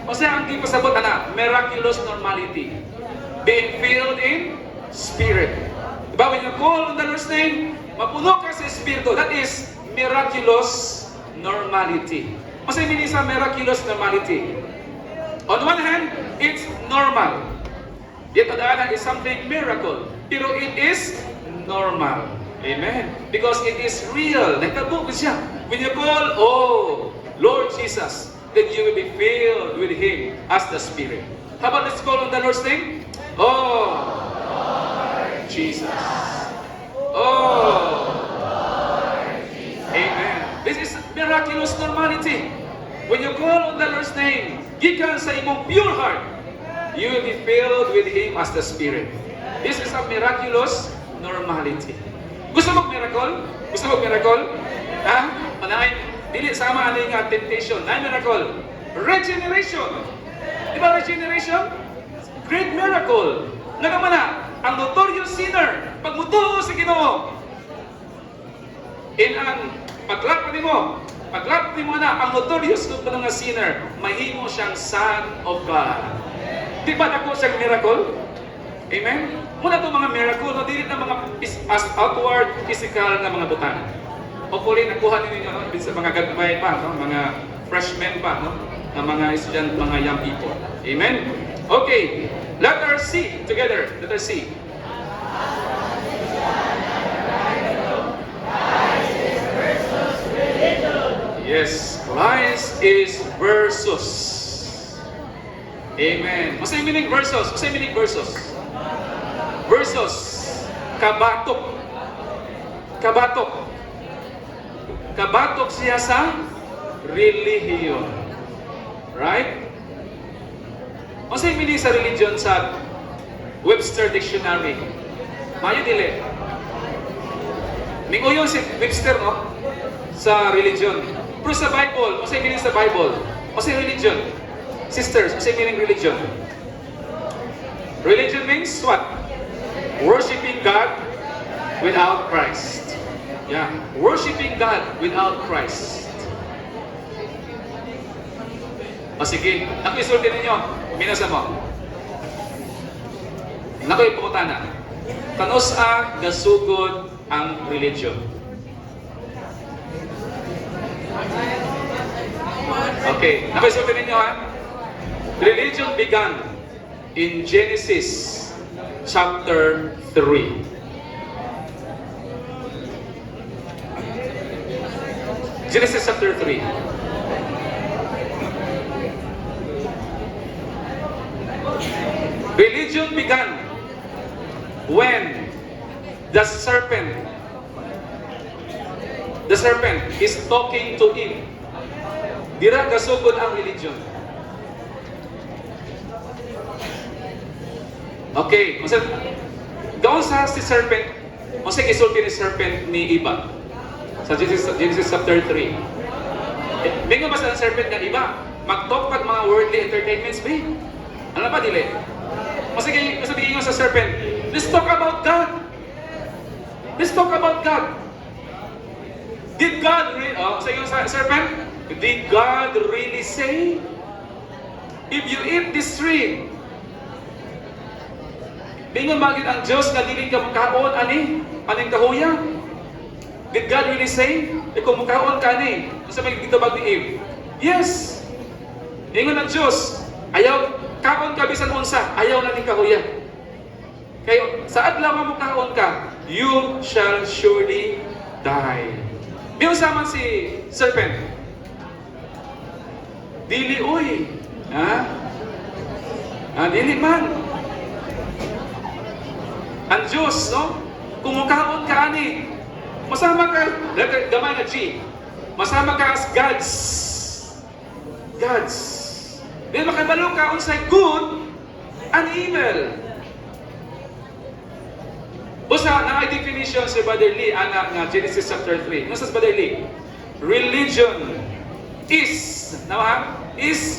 O sa ang pasabot na, miraculous normality. Being filled in spirit. Diba, when you call on the Lord's name, mapuno ka sa Espiritu. That is miraculous normality. O sa meaning sa miraculous normality? On one hand, it's normal. Yet on the other hand, is something miracle. Pero it is normal. Amen. Because it is real. Nagtabuko siya. When you call, oh, Lord Jesus, then you will be filled with Him as the Spirit. How about let's call on the Lord's name? Oh, Lord Jesus. Oh, Lord Jesus. Amen. This is miraculous normality. When you call on the Lord's name, gikan sa imong pure heart, you will be filled with Him as the Spirit. This is a miraculous normality. Gusto mo miracle? Gusto mo miracle? Ha? Panahin, dili sama ano yung temptation. Na miracle? Regeneration. Di ba regeneration? Great miracle. Nagaman na, ang notorious sinner, pagmutuo sa Ginoo, in ang paglap mo na, ang notorious na nga sinner, mahimo siyang son of God. Di ba dako siyang miracle? Amen? Muna itong mga miracle, no? Dili na mga as outward, physical na mga butang. Hopefully, nakuha ninyo no? Sa mga gagmay pa, no? Mga freshmen pa, no? Na mga student, mga young people. Amen? Okay, let us see together. Let us see. Yes, Christ is versus. Amen. What's the meaning versus? What's the meaning versus? Versus. Kabatok. Kabatok. Kabatok siya sa relihiyon. Right? What's the meaning sa religion sa Webster Dictionary? Mayo dili. Minguyon si Webster, no? Sa religion. Pero sa Bible, what's the meaning sa Bible? What's the religion? Sisters, what's the meaning religion? Religion means what? Worshipping God without Christ. Yeah, worshipping God without Christ. O sige, ako isulti ninyo, minasa mo. Nako'y pukutana. Kanos-a gasugod ang religion. Okay, nako'y isulti ninyo ha. Religion began in Genesis chapter 3. Genesis chapter 3. Religion began when the serpent is talking to Eve. Dira gasugod ang religion. Okay, gawin sa si serpent, masig isulti ni serpent ni Eva. Sa Genesis chapter 3. Bingo ba sa serpent nga Eva? Mag-talk pag mga worldly entertainments, ba? Ano pa, dili? Masig bigyan sa serpent, let's talk about God. Let's talk about God. Did God really, sa serpent, did God really say, if you eat this tree, bingon bagit ang Diyos nga dili ka makaon aning kahuya? Did God really say? Kung makaon ka ani, unsa may gitabag ni Eve? Yes. Bingon ang Diyos, ayaw kaon ka bisan unsa, ayaw na ning kahuya. Kay sa adlaw nga makaon ka, you shall surely die. May usaman si serpent. Dili uy. Ha? Dili man. Ang Diyos, no? Kumukaon ka ani. Masama ka, gamay na G. Masama ka as gods. Gods. Then makabalo ka unsay good and evil. Busa na ay definition si Brother Lee anak nga Genesis chapter 3. Ano sa Brother Lee? Religion is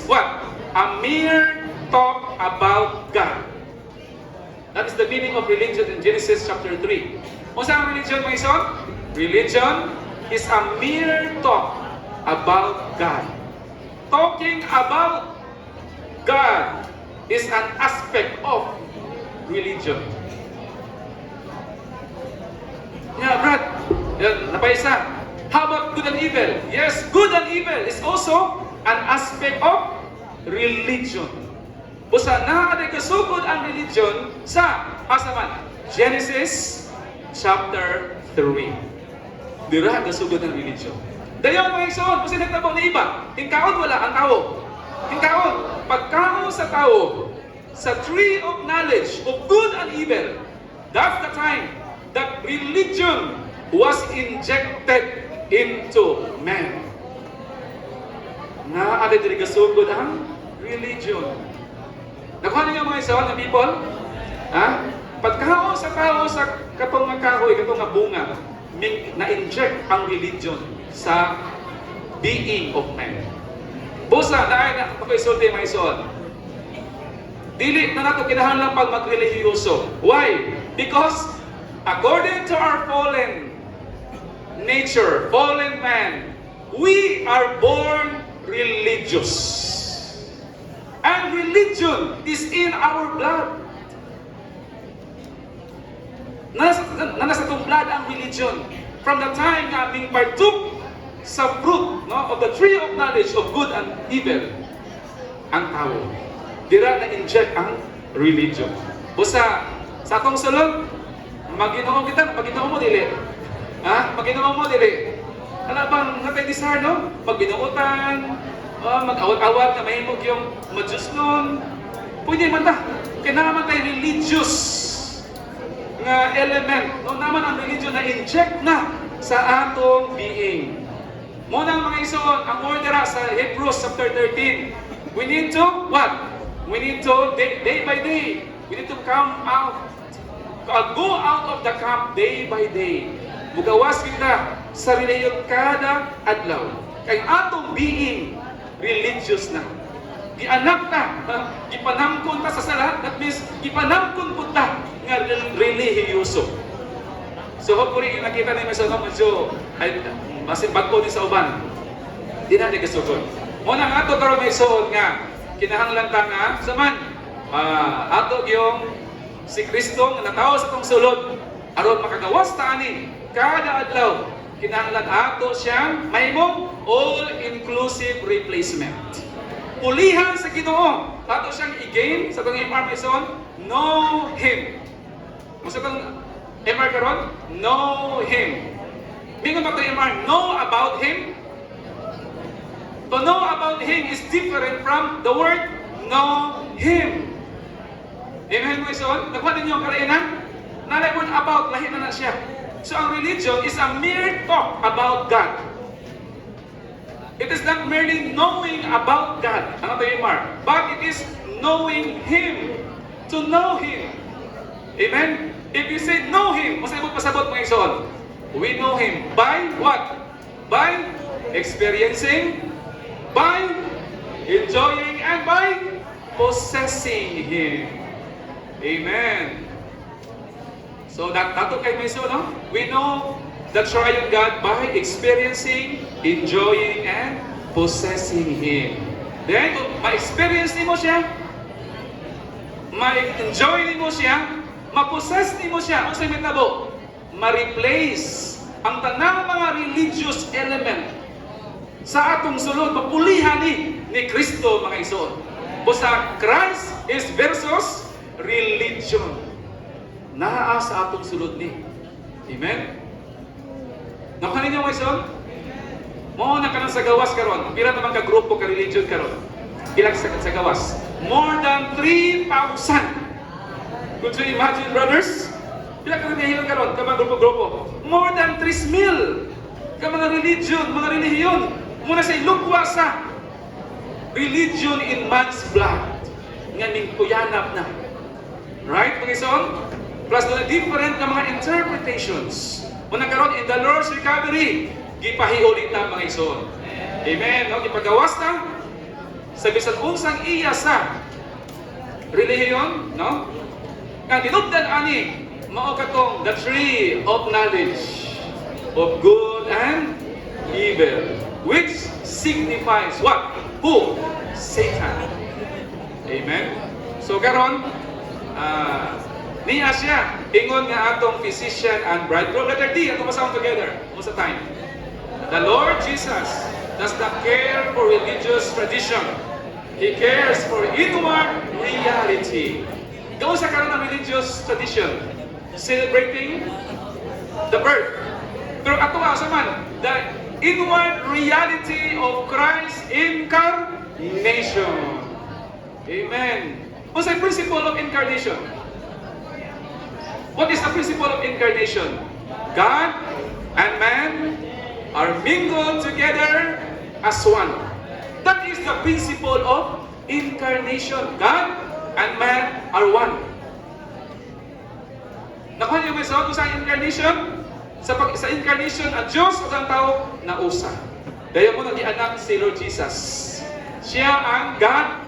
what? A mere talk about God. That is the meaning of religion in Genesis chapter 3. Ano sa religion, mga ison? Religion is a mere talk about God. Talking about God is an aspect of religion. Yeah, Brad, napaisa. How about good and evil? Yes, good and evil is also an aspect of religion. Busa na aday kasugod ang religion sa asaman. Genesis chapter 3. Dira kasugod ang religion. Dayon mga igsoon, kasi nagtabo na iba. Hingkaon wala ang tao. Hingkaon, pagkaon sa tao, sa tree of knowledge of good and evil, that's the time that religion was injected into man. Na aday diri kasugod ang religion. Nakuha niyo mga isaw ng people? Ha? Pagkaon sa tao sa katong nga kahoy, katong nga bunga, na-inject ang religion sa being of man. Busa, dahil na pag-isulti mga isaw. Dili na nato kinahanglan pag mag-religyoso. Why? Because according to our fallen nature, fallen man, we are born religious. And religion is in our blood. Nasa itong blood ang religion. From the time na aming partook sa fruit, no, of the tree of knowledge of good and evil, ang tao, dira na-inject ang religion. Busa, sa atong sulod, Mag-Ginoo kita, Mag-Ginoo mo dili. Ha? Mag-Ginoo mo dili. Ano bang natay desire, no? Mag-binuotan, mag-awat-awat na mahimog yung Diyos nun. Pwede man ta. Kailangan tayo religious nga element. No naman ang religion na inject na sa atong being. Muna mga ison, ang order sa Hebrews chapter 13. We need to, what? We need to, day by day, we need to come out, go out of the camp day by day. Mugawas kita sa reliyon kada adlaw. Kay atong being religious na. Gianak ta, gipanamkon ta sa sala, that means gipanamkon po ta nga relihiyoso. So hopefully nakita ni Mr. Medyo ay masin bagko ni sa uban. Di na kasugod. Muna nga ato karon may suod nga kinahanglan ta nga saman ato yung si Kristo nga natawo sa tong sulod aron makagawas ta ani kada adlaw kinahanglan ato siyang mahimong all-inclusive replacement. Pulihan sa Ginoo ato siyang i-gain sa tong information, know Him. Masa tong MR karon, know Him. Mingon ba ito MR, know about Him? To know about Him is different from the word know Him. Amen mo ison? Nagwa ninyo ang karainan? Nalay word about, lahi na siya. So ang religion is a mere talk about God. It is not merely knowing about God, ano ito yung Mark, but it is knowing Him. To know Him. Amen? If you say know Him, masaya mo pasabot mga ison. We know Him by what? By experiencing, by enjoying, and by possessing Him. Amen. So dato kay may no? We know the triune God by experiencing, enjoying, and possessing Him. Then, ma-experience mo siya, ma-enjoy mo siya, ma-possess mo siya, ang sa mitabo, ma-replace ang tanang mga religious element sa atong sulod, mapulihan ni Kristo mga ison. Busa Christ is versus religion. Naa sa atong sulod ni. Amen? Nakuha ninyo mga ison? Mao na kanang sa gawas karon. Pila naman ka grupo ka religion karon? Pila sa gawas? More than 3,000. Could you imagine, brothers? Pila ka relihiyon karon? Ka mga grupo-grupo? More than 3,000 ka mga religion, mga relihiyon. Muna sa ilugwa sa religion in man's blood. Nga ning kuyanap na. Right, mga ison? Plus na different na mga interpretations. Muna karon in the Lord's recovery, gipahiulit na mga ison. Amen. No, gipagawas na sa bisan unsang iya sa relihiyon, no? Nga tinubdan ani mao katong the tree of knowledge of good and evil, which signifies what? Who? Satan. Amen. So karon niya siya ingon nga atong physician and bridegroom. Letter D, atong masahon together. Most of the time. The Lord Jesus does not care for religious tradition. He cares for inward reality. Gawin sa karon ng religious tradition, celebrating the birth. Pero ato sa man, the inward reality of Christ's incarnation. Amen. What's the principle of incarnation? What is the principle of incarnation? God and man are mingled together as one. That is the principle of incarnation. God and man are one. Nakuha niyo ba sa incarnation? Sa incarnation, ang Diyos at ang tao na usa. Dahil mo nang ianak si Lord Jesus. Siya ang God,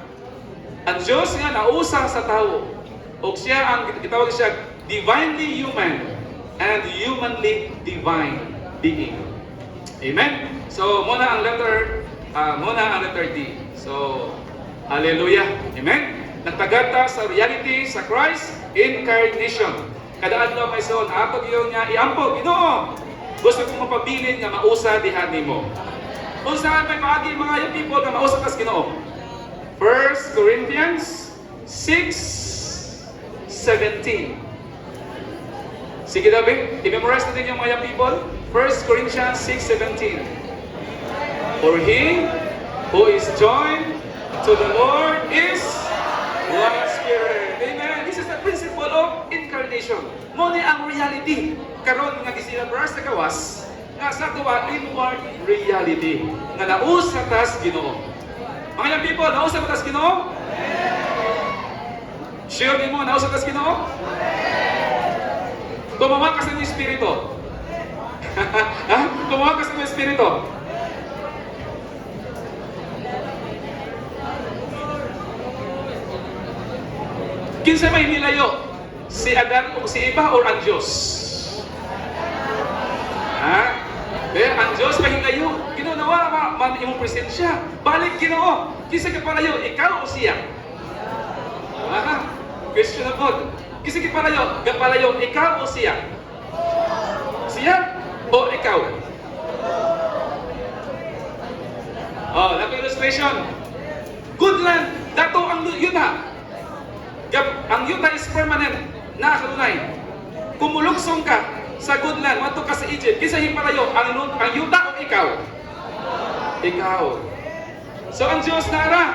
ang Diyos nga nausa sa tao. O siya ang gitawag siya divinely human and humanly divine being. Amen? So, muna ang letter D. So, hallelujah. Amen? Nagtagata sa reality sa Christ incarnation. Kada adlaw may son, ato gyud nga iampo Ginoo. Gusto kong mapabilin nga mausa diha nimo. Unsa may paagi mga people nga mausa kas Ginoo? 1 Corinthians 6:17. Sige dabi, i-memorize natin yung mga people. 1 Corinthians 6:17. For he who is joined to the Lord is one spirit. Amen. This is the principle of incarnation. Mo ni ang reality. Karon nga gisilabras sa gawas, nga sa tuwa inward reality. Nga nausa tas Ginoo. Mga young people, nausa tas Ginoo? Sure din mo, nausa tas Ginoo? Tumawa ka sa iyong espiritu. Ha? Tumawa ka sa iyong espiritu. Kinsa may nilayo? Si Adan o si Eva o ang Diyos? Ha? Kaya ang Diyos may hilayo. Ginoo nawa man imong presensya. Balik Ginoo. Kinsa ka palayo? Ikaw o siya? Ha? Question na po. Kinsa ka palayo? Ikaw o siya? Siya o ikaw? Oh, like illustration. Good land. Dato ang yuta. Ang yuta is permanent. Nakakalunay. Kumuluksong ka sa good land. Mato ka sa Egypt. Kinsa hipalayo? Ang yuta o ikaw? Ikaw. So ang Diyos nara.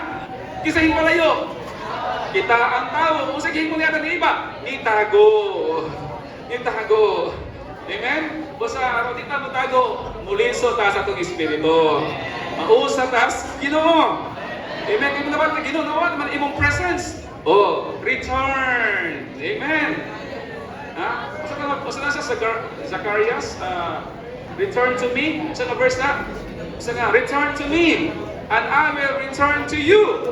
Kinsa hipalayo? Kita ang tao. Kung sagihin mo niya ng iba, itago. Itago. Amen? Basta araw dita mo tago, muliso ta sa itong espiritu. Mausa tas Ginoo. Amen? Kung naman na Ginoo, naman imong presence. Oh, return. Amen? Ha? Basta na siya sa Zacharias, return to me. Sa verse na? Basta nga, return to me, and I will return to you.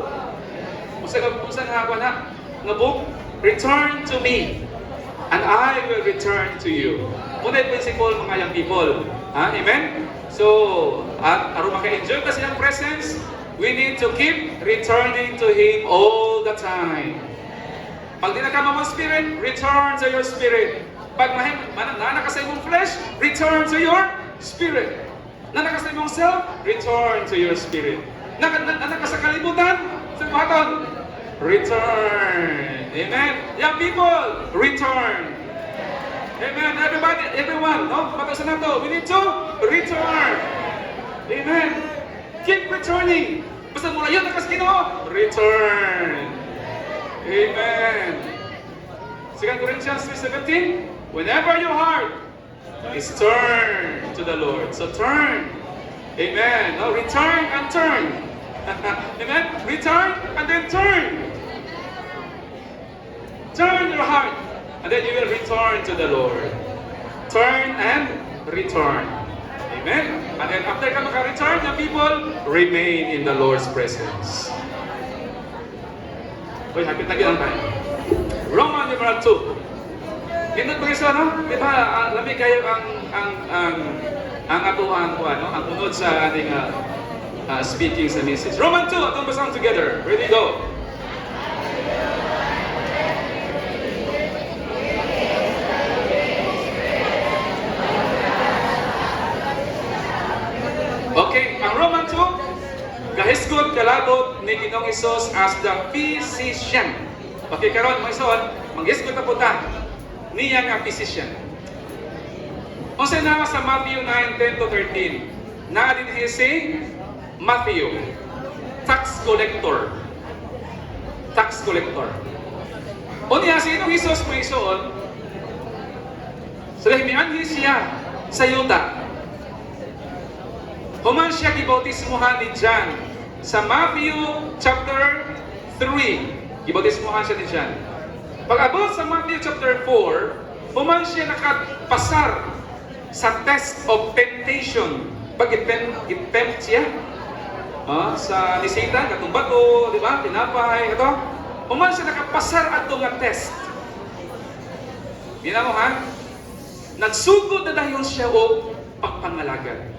Usa nga book, return to me and I will return to you. Muna yung principle mga young people. Amen? So, aron maka-enjoy kasi ang presence, we need to keep returning to Him all the time. Pag di na ka mamang spirit, return to your spirit. Pag nana ka sa imong flesh, return to your spirit. Nana ka sa imong self, return to your spirit. Nana ka sa kalibutan, sa buhaton, return. Amen. Young people, return. Amen. Everybody, everyone, no? Pagkasan na to, we need to return. Amen. Keep returning. Basta mula yun nakas Ginoo, return. Amen. 2 Corinthians 3:17, whenever your heart is turned to the Lord. So turn. Amen. No, return and turn. Amen. Return and then turn. Turn your heart and then you will return to the Lord. Turn and return. Amen. And then after ka maka-return, the people remain in the Lord's presence. Uy, hapit na gano'n tayo. Roman numeral 2. Ito po isa, no? Di ba, lamig kayo ang atuan ko, ano? Ang unod sa ating speaking sa message. Roman 2, atong basang together. Ready, go. Okay, ang Roman 2, kahisgot kalabot ni Ginoong Hesus as the physician. Okay, karon mo ison, maghisgot na punta. Niya nga physician. O sa na sa Matthew 9:10-13, na din si Matthew, tax collector. Tax collector. O niya, sinong Hesus mo ison? So dahil may anhi siya sa yuta. Human siya gibautismuhan ni John sa Matthew chapter 3. Gibautismuhan siya ni John. Pag-abot sa Matthew chapter 4, human siya nakapasar sa test of temptation. Pag-tempt siya sa nisita, katong bato, di ba? Tinapay, ito. Human siya nakapasar ato nga test. Yan mo ha? Nagsugod na dahil siya o pagpangalagan.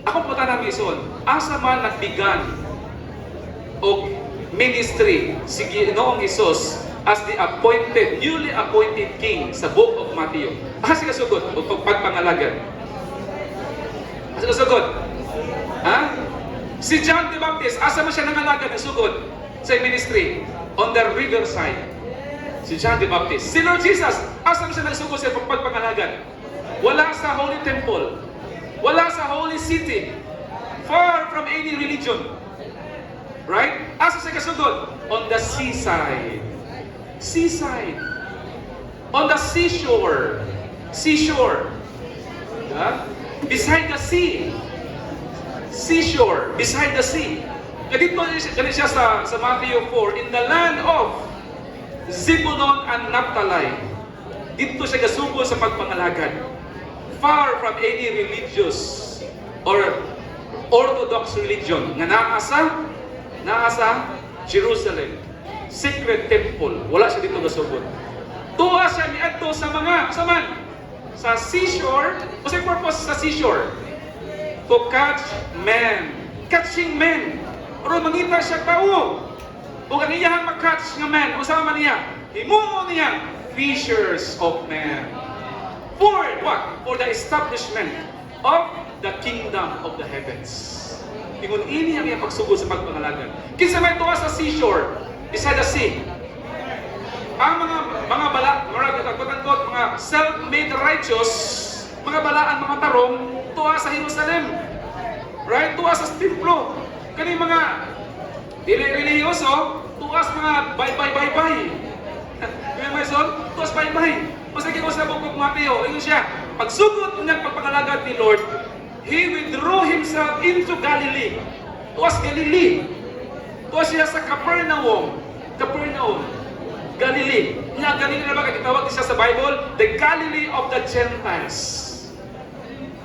Ako po tanang ison, asa man nagbigan o ministry si Ginoong Hesus as the newly appointed king sa book of Matthew. Asa kasugod o pagpangalagan? Asa kasugod? Ha? Si John the Baptist, asa man siya nangalagan ng sugod sa ministry? On the riverside. Si John the Baptist. Si Lord Jesus, asa man siya nagsugod sa pagpangalagan? Wala sa Holy Temple. Wala sa holy city. Far from any religion. Right? Asa siya kasugod? On the seaside. Seaside. On the seashore. Seashore. Yeah? Beside the sea. Seashore. Beside the sea. Dito siya sa Matthew 4. In the land of Zebulon and Naphtali. Dito siya kasugod sa pagpangalagad. Far from any religious or orthodox religion nga naa sa Jerusalem, sacred temple. Wala siya dito gasugod. Tuwa siya miadto sa mga sa seashore. What's the purpose sa seashore? To catch men. Catching men. Pero mangita siya tao. O kaniyang mag-catch nga men. Usama niya. Himumo niya. Fishers of men. For what? For the establishment of the kingdom of the heavens. Ingon ini ang iyang pagsugod sa pagpangalagan. Kinsa may tuwa sa seashore, beside the sea. Ang mga self-made righteous, mga balaan, mga tarong, tuwa sa Jerusalem. Right? Tuwa sa templo. Kani mga reliyoso, tuwa sa mga bye-bye. Kaya may son, tuwa sa bye-bye. Masagin ko sa bukog Mateo, ito siya, pagsugod ng pagpangalagan ni Lord, He withdrew Himself into Galilee. Tuwas Galilee. Tuwas siya sa Capernaum. Galilee. Nga Galilee na ba kitawag siya sa Bible? The Galilee of the Gentiles.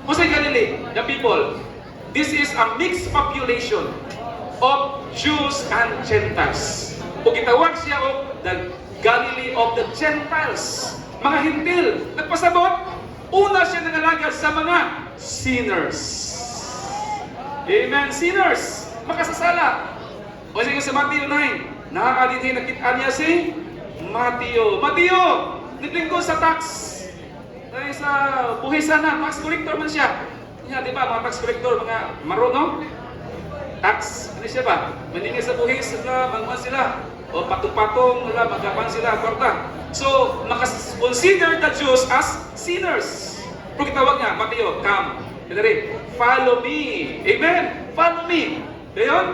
Masay Galilee, the people. This is a mixed population of Jews and Gentiles. Kung kitawag siya o the Galilee of the Gentiles. Mga hintil, nagpasabot, una siya nangalagad sa mga sinners. Amen, sinners, makasasala. O sige sa Matthew 9, nakakadinhin nakita niya si Matthew, naglingkod sa tax. Dahil sa buhisan na, tax collector man siya. Di ba, mga tax collector, mga marunong? Tax, ano siya ba? Maningi sa buhis, mangman sila. O patong-patong, magapan sila, kwarta. So, consider the Jews as sinners. Pero kitawag niya, Mateo, come. Kadari, follow me. Amen? Follow me. Ngayon,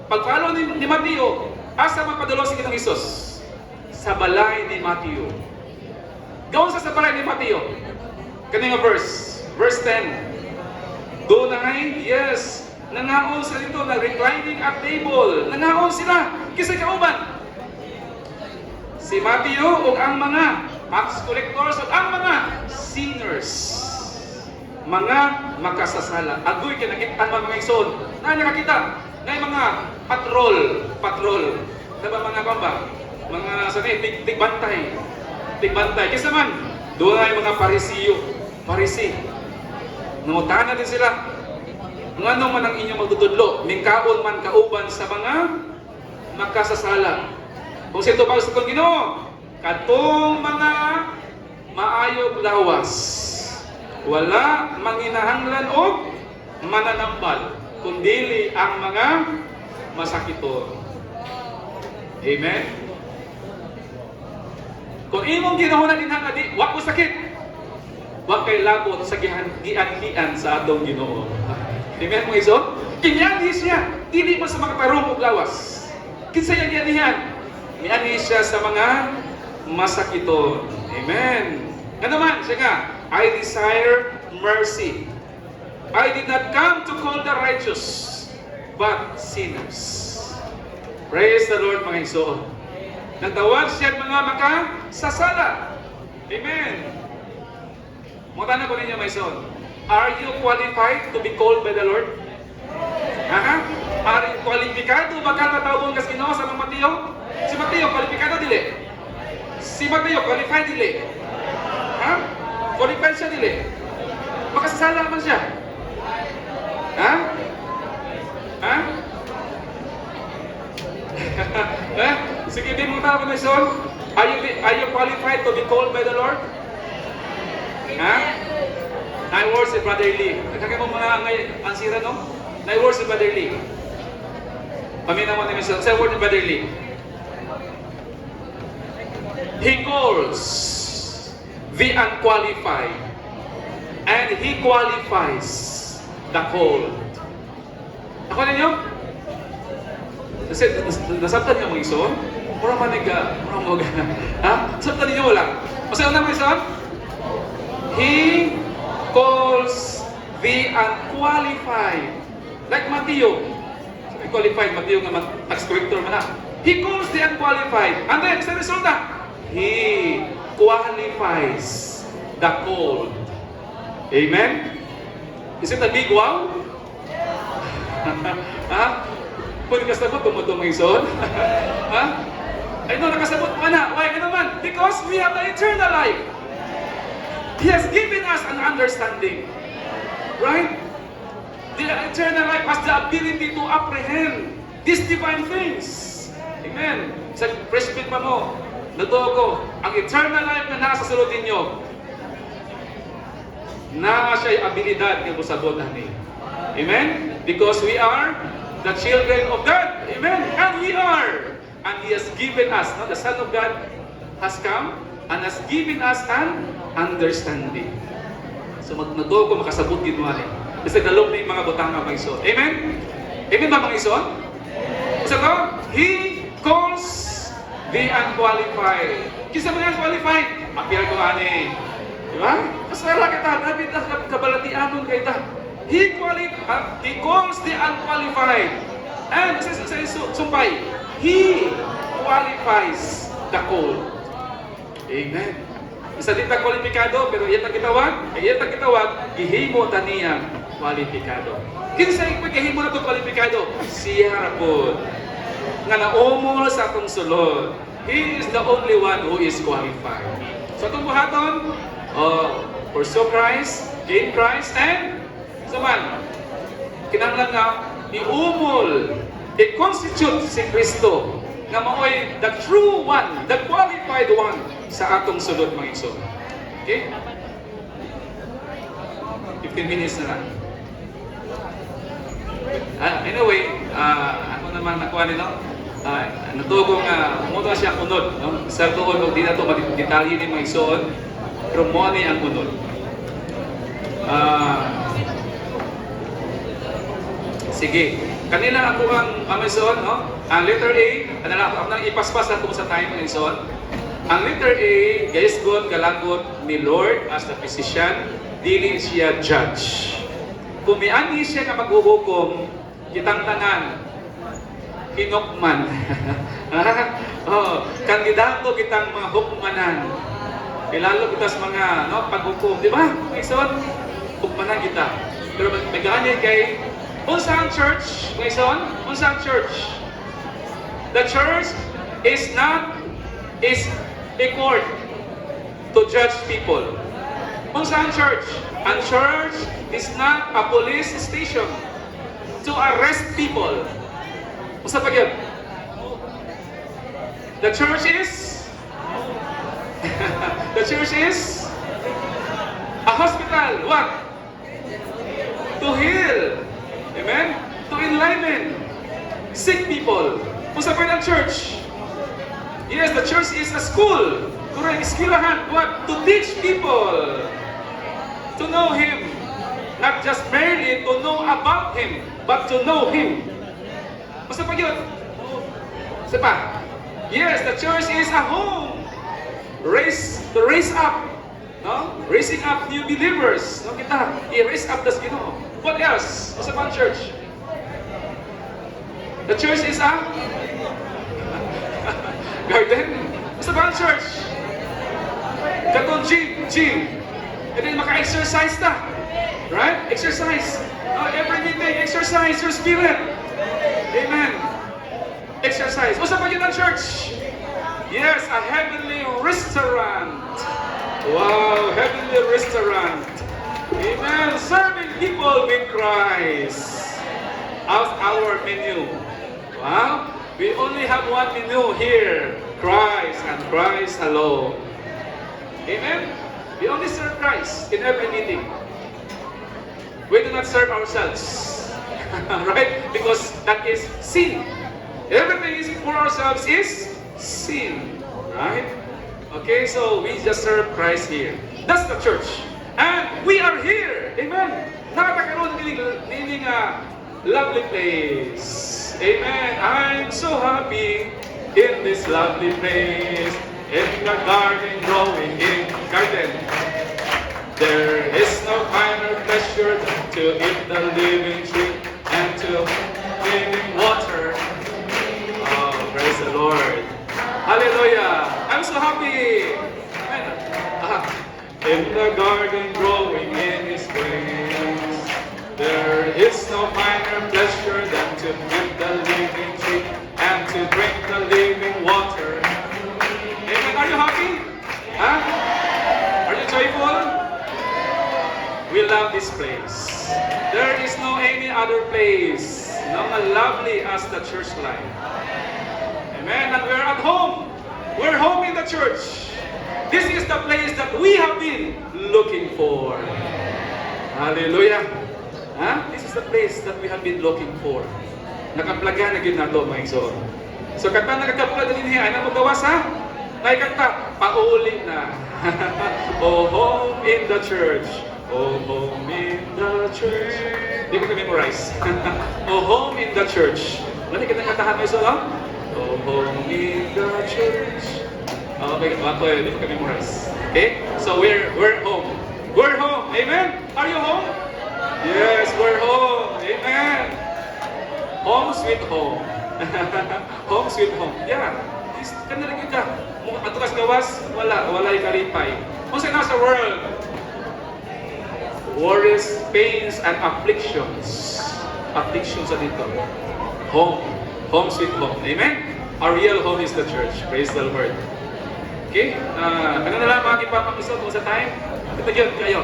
pag-follow ni Mateo, asa magpadulong si Ginoong Hesus? Sa balay ni Mateo. Gawin sa balay ni Mateo. Kanina verse 10. Doon ay, yes, nangaon sa dito, nag-reclining at table. Nangaon sila, kisay kauban. Si Mateo o ang mga tax collectors o ang mga sinners. Mga makasasala. Agoy kinakitaan mga ison. Na nakakita. Na mga patrol. Diba mga bamba? Mga sanay, tigbantay. Kisa man, doon ay mga Parisi. Nangutana din sila. Ano man ang inyong magtutudlo, mingkaon man kauban sa mga makasasala. Kung sito pa sa Ginoo, katong mga maayog lawas, wala manginahanglan o mananambal, kundili ang mga masakiton. Amen? Kung imong ginahuna din nga di, wa ko sakit. Wa kay labot sa gianhian sa atong Ginoo. Amen mo iso? Kinyanhi siya, dili mo sa mga tarong ug lawas. Kinsa yang gianhian? Mianhi siya sa mga masakiton. Amen. Ano man siya nga, I desire mercy. I did not come to call the righteous, but sinners. Praise the Lord, mga igsoon. Nagtawag siya mga makasasala. Amen. Mutana ko ninyo, mga igsoon. Are you qualified to be called by the Lord? Are you kwalipikado ba ka matawag kas Ginoo sa mga Mateo? Si Mateo, kwalipikado dili. Si Mateo, qualified dili. Qualified siya dili. Makasasala man siya. Sige, di mo tawag na son. Are you qualified to be called by the Lord? I worship Brother Lee. Nagkakay mo mga ang sira, no? I worship Brother Lee. Pamina mo namin sa word ni Brother Lee. He calls the unqualified and He qualifies the called. Ako ninyo? Nasabtan niyo mga ison? Mura maniga, mura mga. Nasabtan ninyo wala? Masaya na mga ison? He calls the unqualified. Like Mateo. Sabi qualified, Mateo nga tax collector man na. He calls the unqualified. And then, sa resulta, He qualifies the called. Amen? Is it a big wow? Kung nakasabot, tumutong ang ison? Ay no, nakasabot mo na. Why ka naman? Because we have the eternal life. He has given us an understanding. Right? The eternal life has the ability to apprehend these divine things. Amen. Sa presbyt pa mo, natuwa ko, ang eternal life na nasa sulod ninyo, na siya'y abilidad ng musabot natin. Amen? Because we are the children of God. Amen? And we are. And He has given us, no? The Son of God has come and has given us an understanding. So natuwa ko makasabot din mo rin. Kasi dalawang na yung mga butang mga ison. Amen? Amen ba mga ison? So to, He calls the unqualified. Kisa mga unqualified? Appear ko ani. Diba? Kasara kita, David ang kabalatianon kita. He calls the unqualified. And sa sumpay, He qualifies the called. Amen. Isa din ta kwalipikado, pero iyan ta kitawag, gihimo taniya kwalipikado. Kinsa ipag gihimo na to kwalipikado? Siya rapod. Nga naumol sa atong sulod. He is the only one who is qualified. So itong buhaton, pursue Christ, gain Christ, and saman, kinahanglan nga iumol, i-constitute si Kristo nga maoy the true one, the qualified one sa atong sulod mga igsoon. Okay? 15 minutes na lang. Anyway, ako naman nakuha nito. Natugo nga, umuto siya unod. No? Sa tuon, di na ito detalye ni mga igsoon, pero mo ni ang unod. Sige. Kanila ako ang Amazon, no? Ang letter A, ako nang ipaspas na sa time ng Amazon. Ang letter A, guys, God, kalagot ni Lord as the physician, dili siya judge. Kung may ani siya na maghuhukom, kitang tanan, hinukman. Kandidato kitang mga hukmanan. Ilalo kita sa mga paghukom, di ba? Amazon, hukmanan kita. Pero may ganyan kay unsang church, Mason? Unsang church? The church is a court to judge people. Unsang church? Ang church is not a police station to arrest people. Usa pa gyud? The church is the church is a hospital. What? To heal. Amen? To enlighten sick people. Usa pa ang church? Yes, the church is a school. Correct. Eskwelahan. What? To teach people to know Him. Not just merely to know about Him, but to know Him. Usa pa yun? Usa pa? Yes, the church is a home. To raise up. No? Raising up new believers. No, kita, i-raise up das Ginoo. What else? What's about church? The church is a garden. What's about church? Katong gym. And then maka-exercise ta. Right? Exercise. Every meeting, exercise your spirit. Amen. Exercise. What's about yun ang church? Yes, a heavenly restaurant. Wow, heavenly restaurant. Amen. Serving people with Christ as our menu. Wow. We only have one menu here. Christ and Christ alone. Amen. We only serve Christ in every meeting. We do not serve ourselves. Right? Because that is sin. Everything is for ourselves is sin. Right? Okay, so we just serve Christ here. That's the church. And we are here. Amen. Nakakaroon ng lovely place. Amen. I'm so happy in this lovely place. In the garden, growing in garden. There is no finer pleasure than to eat the living tree and to living water. Oh, praise the Lord. Hallelujah. I'm so happy. In the garden growing in His ways, there is no finer pleasure than to eat the living tree and to drink the living water. Amen. Are you happy? Huh? Are you joyful? We love this place. There is no any other place not as lovely as the church life. Amen. And we're at home. We're home in the church. This is the place that we have been looking for. Hallelujah. Huh? This is the place that we have been looking for. Nakaplaga na gid nato mga igsoon. So kanta nagkapula din niya, ano mo gawas ha? Nay kanta, pauli na. Oh, home in the church. Oh, home in the church. Di ko memorize. Oh, home in the church. Ano kita kantahan mo iso, no? Oh, home in the church. Okay, di ko memorize. Okay? So we're home. We're home. Amen? Are you home? Yes, we're home. Amen. Home sweet home. Home sweet home. Yeah. Kanila kita. Atukas gawas, wala yung kalipay. Kung sa nasa world, worries, pains, and afflictions. Afflictions sa dito. Home. Home sweet home. Amen? Our real home is the church. Praise the Lord. Okay? Ano na lang mga ipapakisot mo sa time? Ito yun, kayo.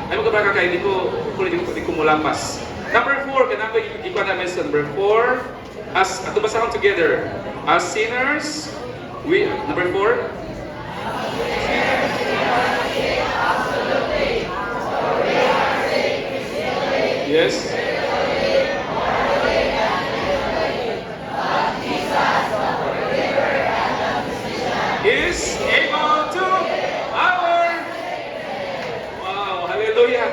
Ay mo kabaka kayo, di ko mulampas. Number 4, kanang ko ikuha na message. Number 4, as, ito basahon together. As sinners, number 4, yes. Is able to our. Wow, hallelujah.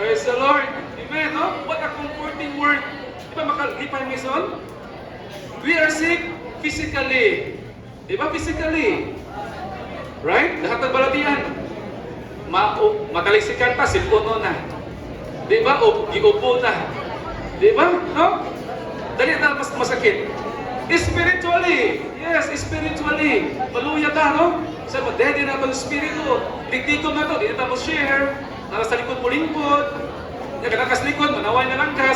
Praise the Lord. Amen. No? What a comforting word. Di ba makalipay Mason? We are sick physically. Di ba physically? Right? Lahat ng balatian. Matalisikan pa, silpono na. Di ba? O giupo na. Di ba? No? Dali na mas masakit. Spiritually. Yes, spiritually. Maluya ta, no? Sabi mo, daddy na ba yung spirito? Ligtikom na to, di na mo share. Nasa likod mo lingkod. Nakakas likod, manaway na lang ka.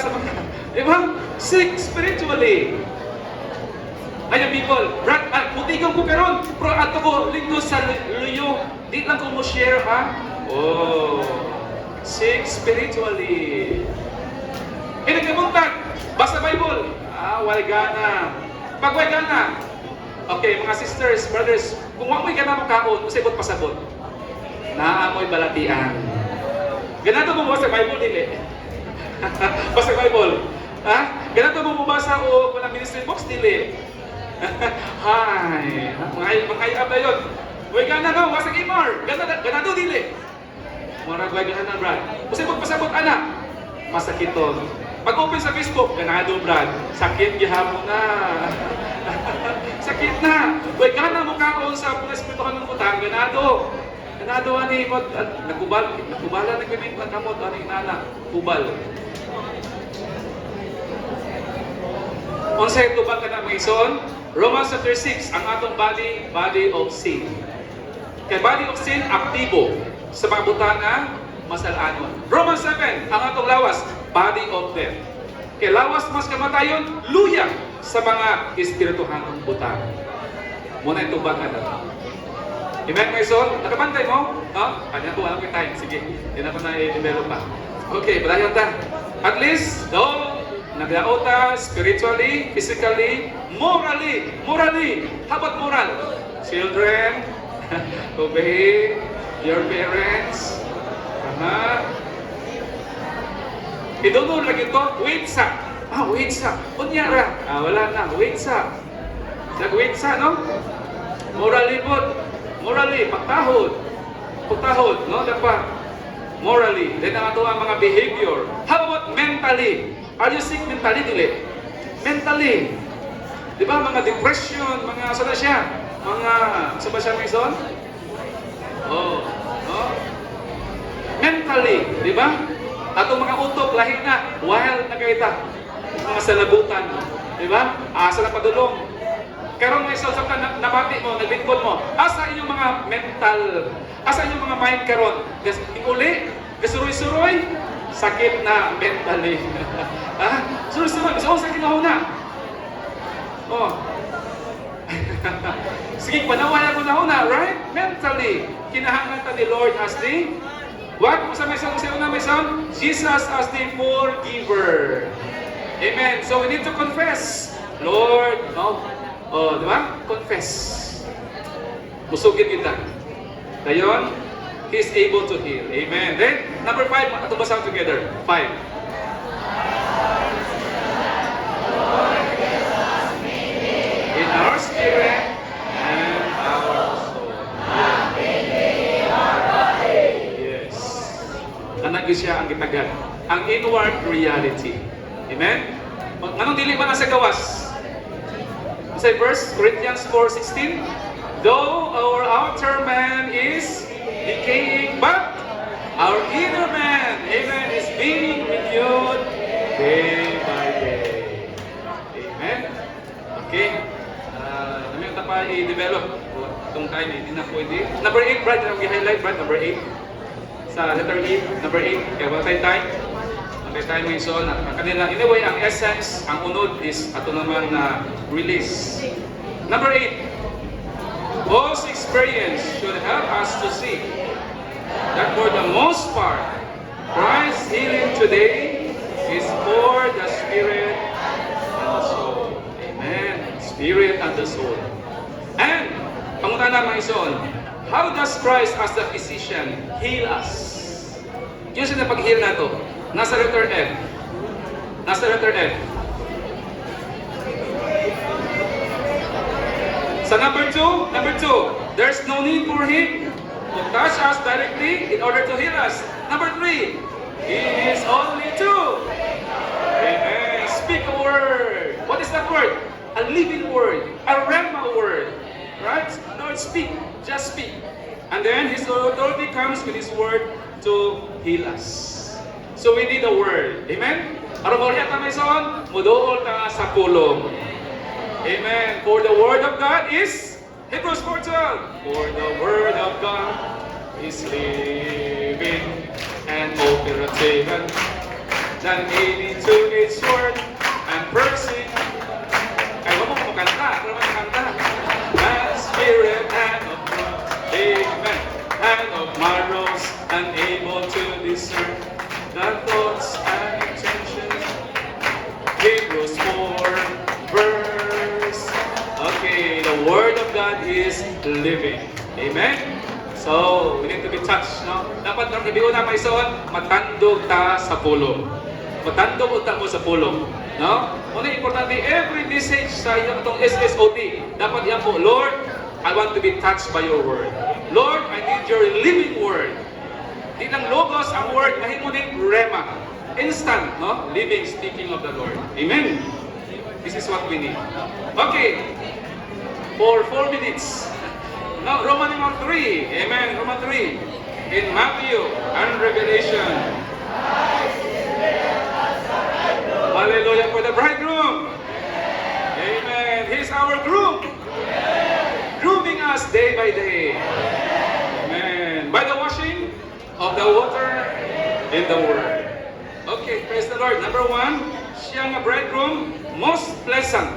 Di ba? Sick spiritually. Ayan people, Brad, mutigong ko karon, pro ato ko lingkod sa luyo. Di lang ko mo share, ha? Oh, sick spiritually. Nagkamuntag, basa Bible. Wala gana. Pag wala gana, okay, mga sisters, brothers, kung wala mo'y gana makaon, usibot pasabot. Naamoy balatian. Ganito mo basa Bible, dili. Basa Bible. Ha? Ganito mo basa o kung ministry box, dili. Hi. Mga iab na yun. Huwag gana no, basa Imar. Ganito, dili. Mara huwag gana, Brad. Usibot pasabot, anak. Masakit to. Pag-open sa Facebook, ganado, Brad. Sakit gihapon na. Sakit na. Huwag ka na mukhaon sa espirituhan ng utang. Ganado. Ganado, ani mo. Nakubala na gamit ng kamot. Ani nana. Kubal. Unsay tubag ka na, Mason? Romans chapter 6, ang atong body of sin. Kay body of sin, aktibo. Sa mga butana, masalanon. Romans 7, ang atong lawas, body of death. Kay lawas mas kamatayon, luya sa mga espirituhan ng butang. Muna ito ba ka na? Amen, Mason? Nakabantay mo? Kanya ko, alam ko time. Sige, hindi na ko na-develop pa. Okay, palayan ta. At least, though, naglaota spiritually, physically, morally. Morally. How about moral? Children, obey your parents. Idunod lagi to, wait sa. Wait sa. Unyara. Wala na, wait sa. Nag-wait sa, no? Morally po. Morally, pagtahod. Pagtahod, no? Dapat. Morally. Then ang ato ang mga behavior. How about mentally? Are you sick mentally, dili? Mentally. Di ba, mga depression, mga, saan na siya? Mga, saan ba siya, Mason? No? Mentally, di ba? Atong mga utok, lahi na, wild na kayo ta. Mga salabutan, di ba? Asa na padulong. Karon may sa ka nabati mo, nagbitbon mo. Asa inyong mga mental, asa inyong mga mind karon? Uli, gasuroy-suroy, sakit na mentally. Suroy-suroy, so sakit na una. Sige, panawaya ko na una, right? Mentally, kinahanglan ta ni Lord as the what? Kung sa una may sound? Jesus as the forgiver. Amen. So we need to confess. Lord, no? Di ba? Confess. Musugin kita. Dayon, He is able to heal. Amen. Then, number 5, ato ba sound together? 5. In our spirit and our soul. Yes. Anak siya ang gitagan. Ang inward reality. Amen? Anong dili man sa gawas? Sa verse, Corinthians 4:16, though our outer man is decaying, but our inner man, amen, is being renewed day by day. Amen? Okay? Namin ito pa i-develop. Itong time, hindi na pwede. Number 8, Brad, yung i-highlight, Brad, number 8. Sa letter E, number 8, kaya wala tayong time. Tayo may soul na kanila. Anyway, ang essence, ang unod is ato naman na release. Number 8, Paul's experience should help us to see that for the most part, Christ's healing today is for the spirit and the soul. Amen. Spirit and the soul. And, pangunta na mga soul, how does Christ as the physician heal us? Yun siya na pag-heal na to. Nasa letter F. Nasa letter F. Sa number 2, there's no need for Him to touch us directly in order to heal us. Number 3, He word? A living word, a rhema word. Right? Lord, speak. Just speak. And then His authority comes with His word to heal us. So we need a word. Amen? Aron mo riya tamay son, muduol ta sa pulong. Amen. For the word of God is Hebrews 4:12. For the word of God is living and operative than any two-edged sword and piercing. Ay, wala mo kanta. Wala mo kanta. And spirit and of blood. Amen. And of marrows and able to discern the thoughts and intentions. Hebrews 4 verse. Okay, the word of God is living. Amen. So, we need to be touched, no? Dapat nang ibiyon na may son, matandog ta sa pulong. Matandog ta mo sa pulong, no? Una importante, every message sa itong SSOT, dapat yan po, Lord, I want to be touched by your word. Lord, I need your living word. Di lang logos ang word, mahimuning rema. Instant, no? Living, speaking of the Lord. Amen. This is what we need. Okay. For 4 minutes. Now, Roman 3. Amen. Roman 3. In Matthew and Revelation. Hallelujah for the bridegroom. Amen. He's our groom. Grooming us day by day. Amen. By the washing of the water in the word. Okay, praise the Lord. Number 1, siya nga bridegroom, most pleasant.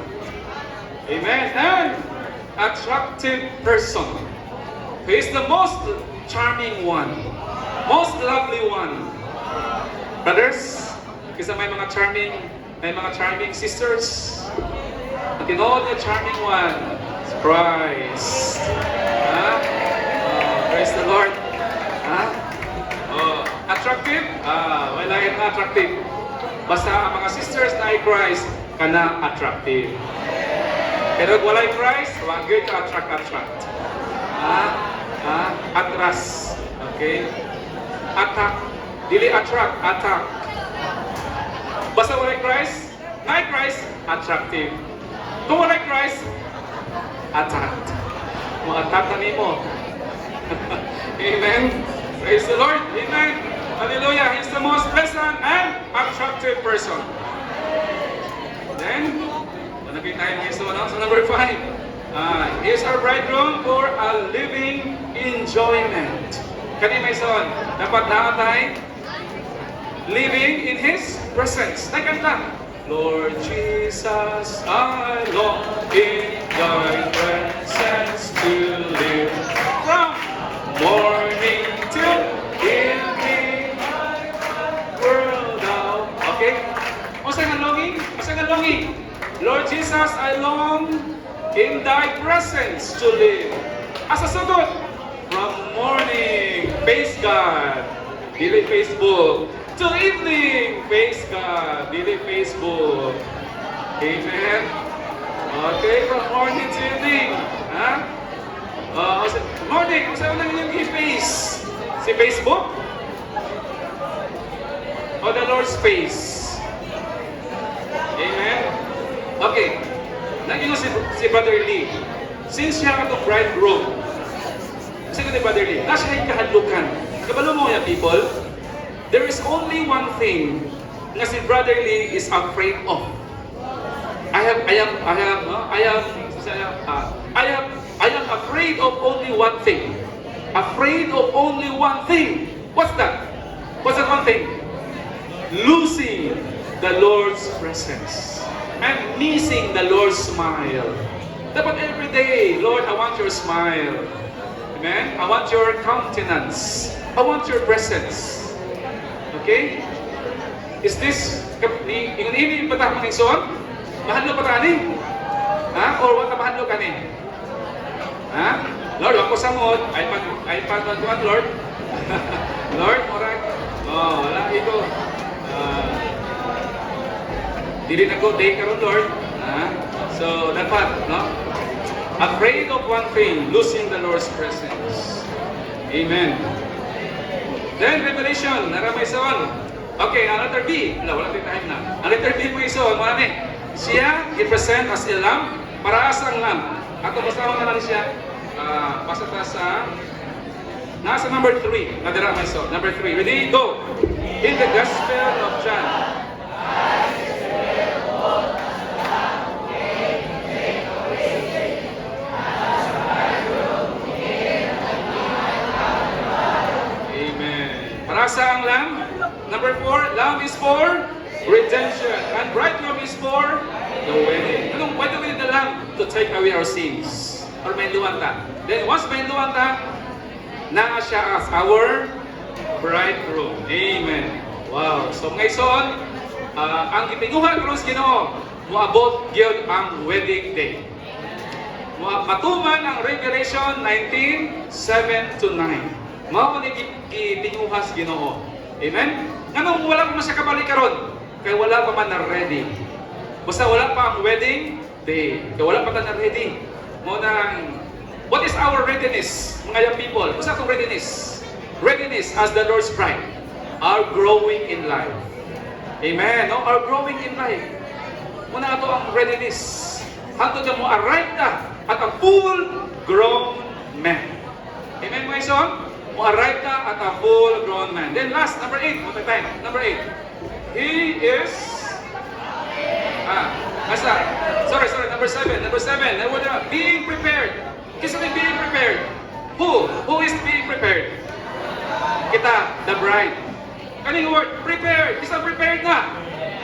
Amen. And attractive person. He is the most charming one. Most lovely one. Brothers, kasi may mga charming sisters. You know the charming one. Surprise. Praise the Lord. Attractive? Wala yung attractive. Basta ang mga sisters na ay Christ, kana attractive. Pero kung wala yung Christ, wag yun ka attract. Atras. Okay? Attack. Dili attract, attack. Basta wala yung Christ, na Christ, attractive. Kung wala yung Christ, attack. Kung attack na nimo. Amen? Praise the Lord. Amen. Hallelujah. He's the most pleasant and attractive person. Then, nakita tayo ngayon so number 5. He is our bridegroom for a living enjoyment. Kani may son, dapat naatay living in His presence. Nakanta. Lord Jesus, I long in Thy presence to live from morning till evening, world out. Okay? Masa nga longing? Lord Jesus, I long in Thy presence to live. Asa sugod? From morning, face God, dili Facebook. Till evening, face God, dili Facebook. Amen? Okay, from morning to evening. Morning, kung saan lang yung i-face? Si Facebook? O the Lord's face? Amen? Okay. Naging si Brother Lee. Since siya ka bridegroom, kasi ko ni Brother Lee, na siya yung kahadlukan. Kabalo mo yan, people? There is only one thing na si Brother Lee is afraid of. I am afraid of only one thing. Afraid of only one thing. What's that? What's that one thing? Losing the Lord's presence and missing the Lord's smile. Dapat every day, Lord, I want your smile. Amen? I want your countenance. I want your presence. Okay? Is this ingon ini patah maningson? Mahadlo pa tani? Or wa ka mahadlo kani? Lord, ako samot, ay pagkuan Lord. Lord, oray. Wala ito. Dili na go day karon Lord. So dapat, no? Afraid of one thing, losing the Lord's presence. Amen. Then Revelation, naramay son. Okay, ang letter B. Wala tayong time na. Ang letter B mo ison, wala ni. Siya i-present as a lamb, para as ang lamb. Ato basahon na lang siya. Basta ta sa nasa number 3. Nadira may so. Number 3. Ready? Go! In the Gospel of John. Amen. Para sa ang lamb. Number 4. Lamb is for redemption. And bridegroom is for the wedding. Anong why do we need the lamb? To take away our sins. Or may luwan ta. Then once may luwan ta, na siya as our bridegroom. Amen. Wow. So ngayon, ang itinguha krus Ginoo, moabot gyud ang wedding day. Matuman ang Revelation 19:7-9. Mao ni itinguhas Ginoo. Amen. Anong wala pa man siya kabalik karon? Kay wala pa man na ready. Basta wala pa ang wedding day. Kay wala pa ta na ready. Mo nang what is our readiness, mga young people? Basta itong readiness. Readiness as the Lord's bride. Our growing in life. Amen. No? Our growing in life. Muna ito ang readiness. Hanto na mo arrive na at a full-grown man. Amen, mga ison? Mo arrive na at a full-grown man. Then last, number 8. What time? Number 8. He is... Sorry, number 7. Number 7. Being prepared. Kisa na being prepared. Who? Who is being prepared? Kita, the bride. Kaning word, prepared. Kisa prepared na.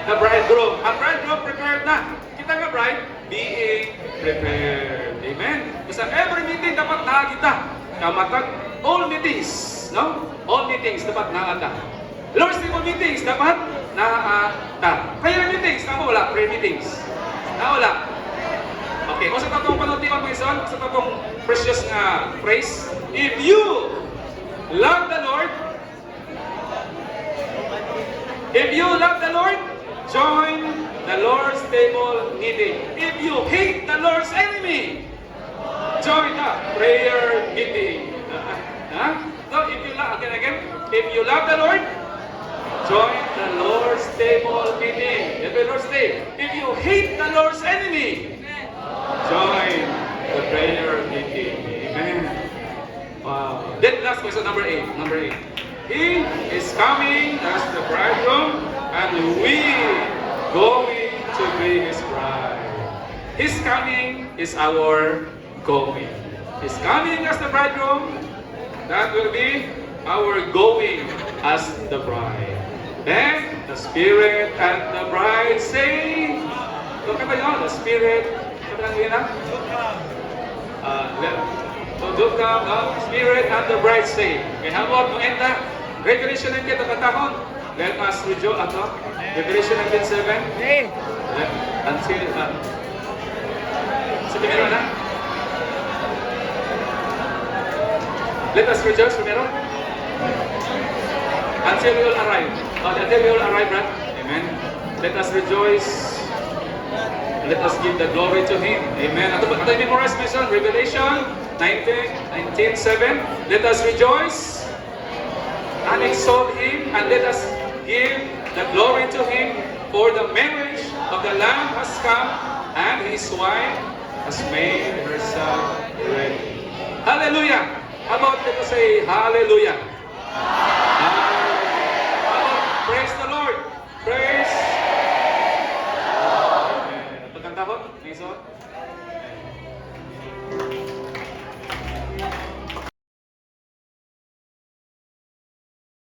The bridegroom. Ang bridegroom prepared na. Kita nga bride, being prepared. Amen. Basta every meeting dapat na kita. Kamatag, all meetings. No? All meetings dapat na ata. Lord's Table meetings dapat na ata. Prayer meetings, tama wala? Prayer meetings. Na wala. Okay, kung sa tatong panuntiwan mo ison, sa tatong precious nga phrase, if you love the Lord, join the Lord's table meeting. If you hate the Lord's enemy, join the prayer meeting. So, if you love, again, if you love the Lord, join the Lord's table meeting. Every Lord's Day. If you hate the Lord's enemy, join the prayer meeting. Amen. Wow. Then last question, number 8. Number 8. He is coming as the bridegroom, and we going to be his bride. His coming is our going. His coming as the bridegroom, that will be our going as the bride. Then the Spirit and the bride say, look at the Spirit. So come, Spirit and the bride say. Okay, how about to end that? Revelation 19, katahon. Let us rejoice. Revelation 19:7. Until, sa primero na. Let us rejoice primero. Until we all arrive. Until we all arrive, right? Amen. Let us rejoice. Let us give the glory to Him. Amen. Ato memorize my son. Revelation 19:7. Let us rejoice and exalt Him, and let us give the glory to Him, for the marriage of the Lamb has come, and His wife has made herself ready. Hallelujah! How about let us say Hallelujah?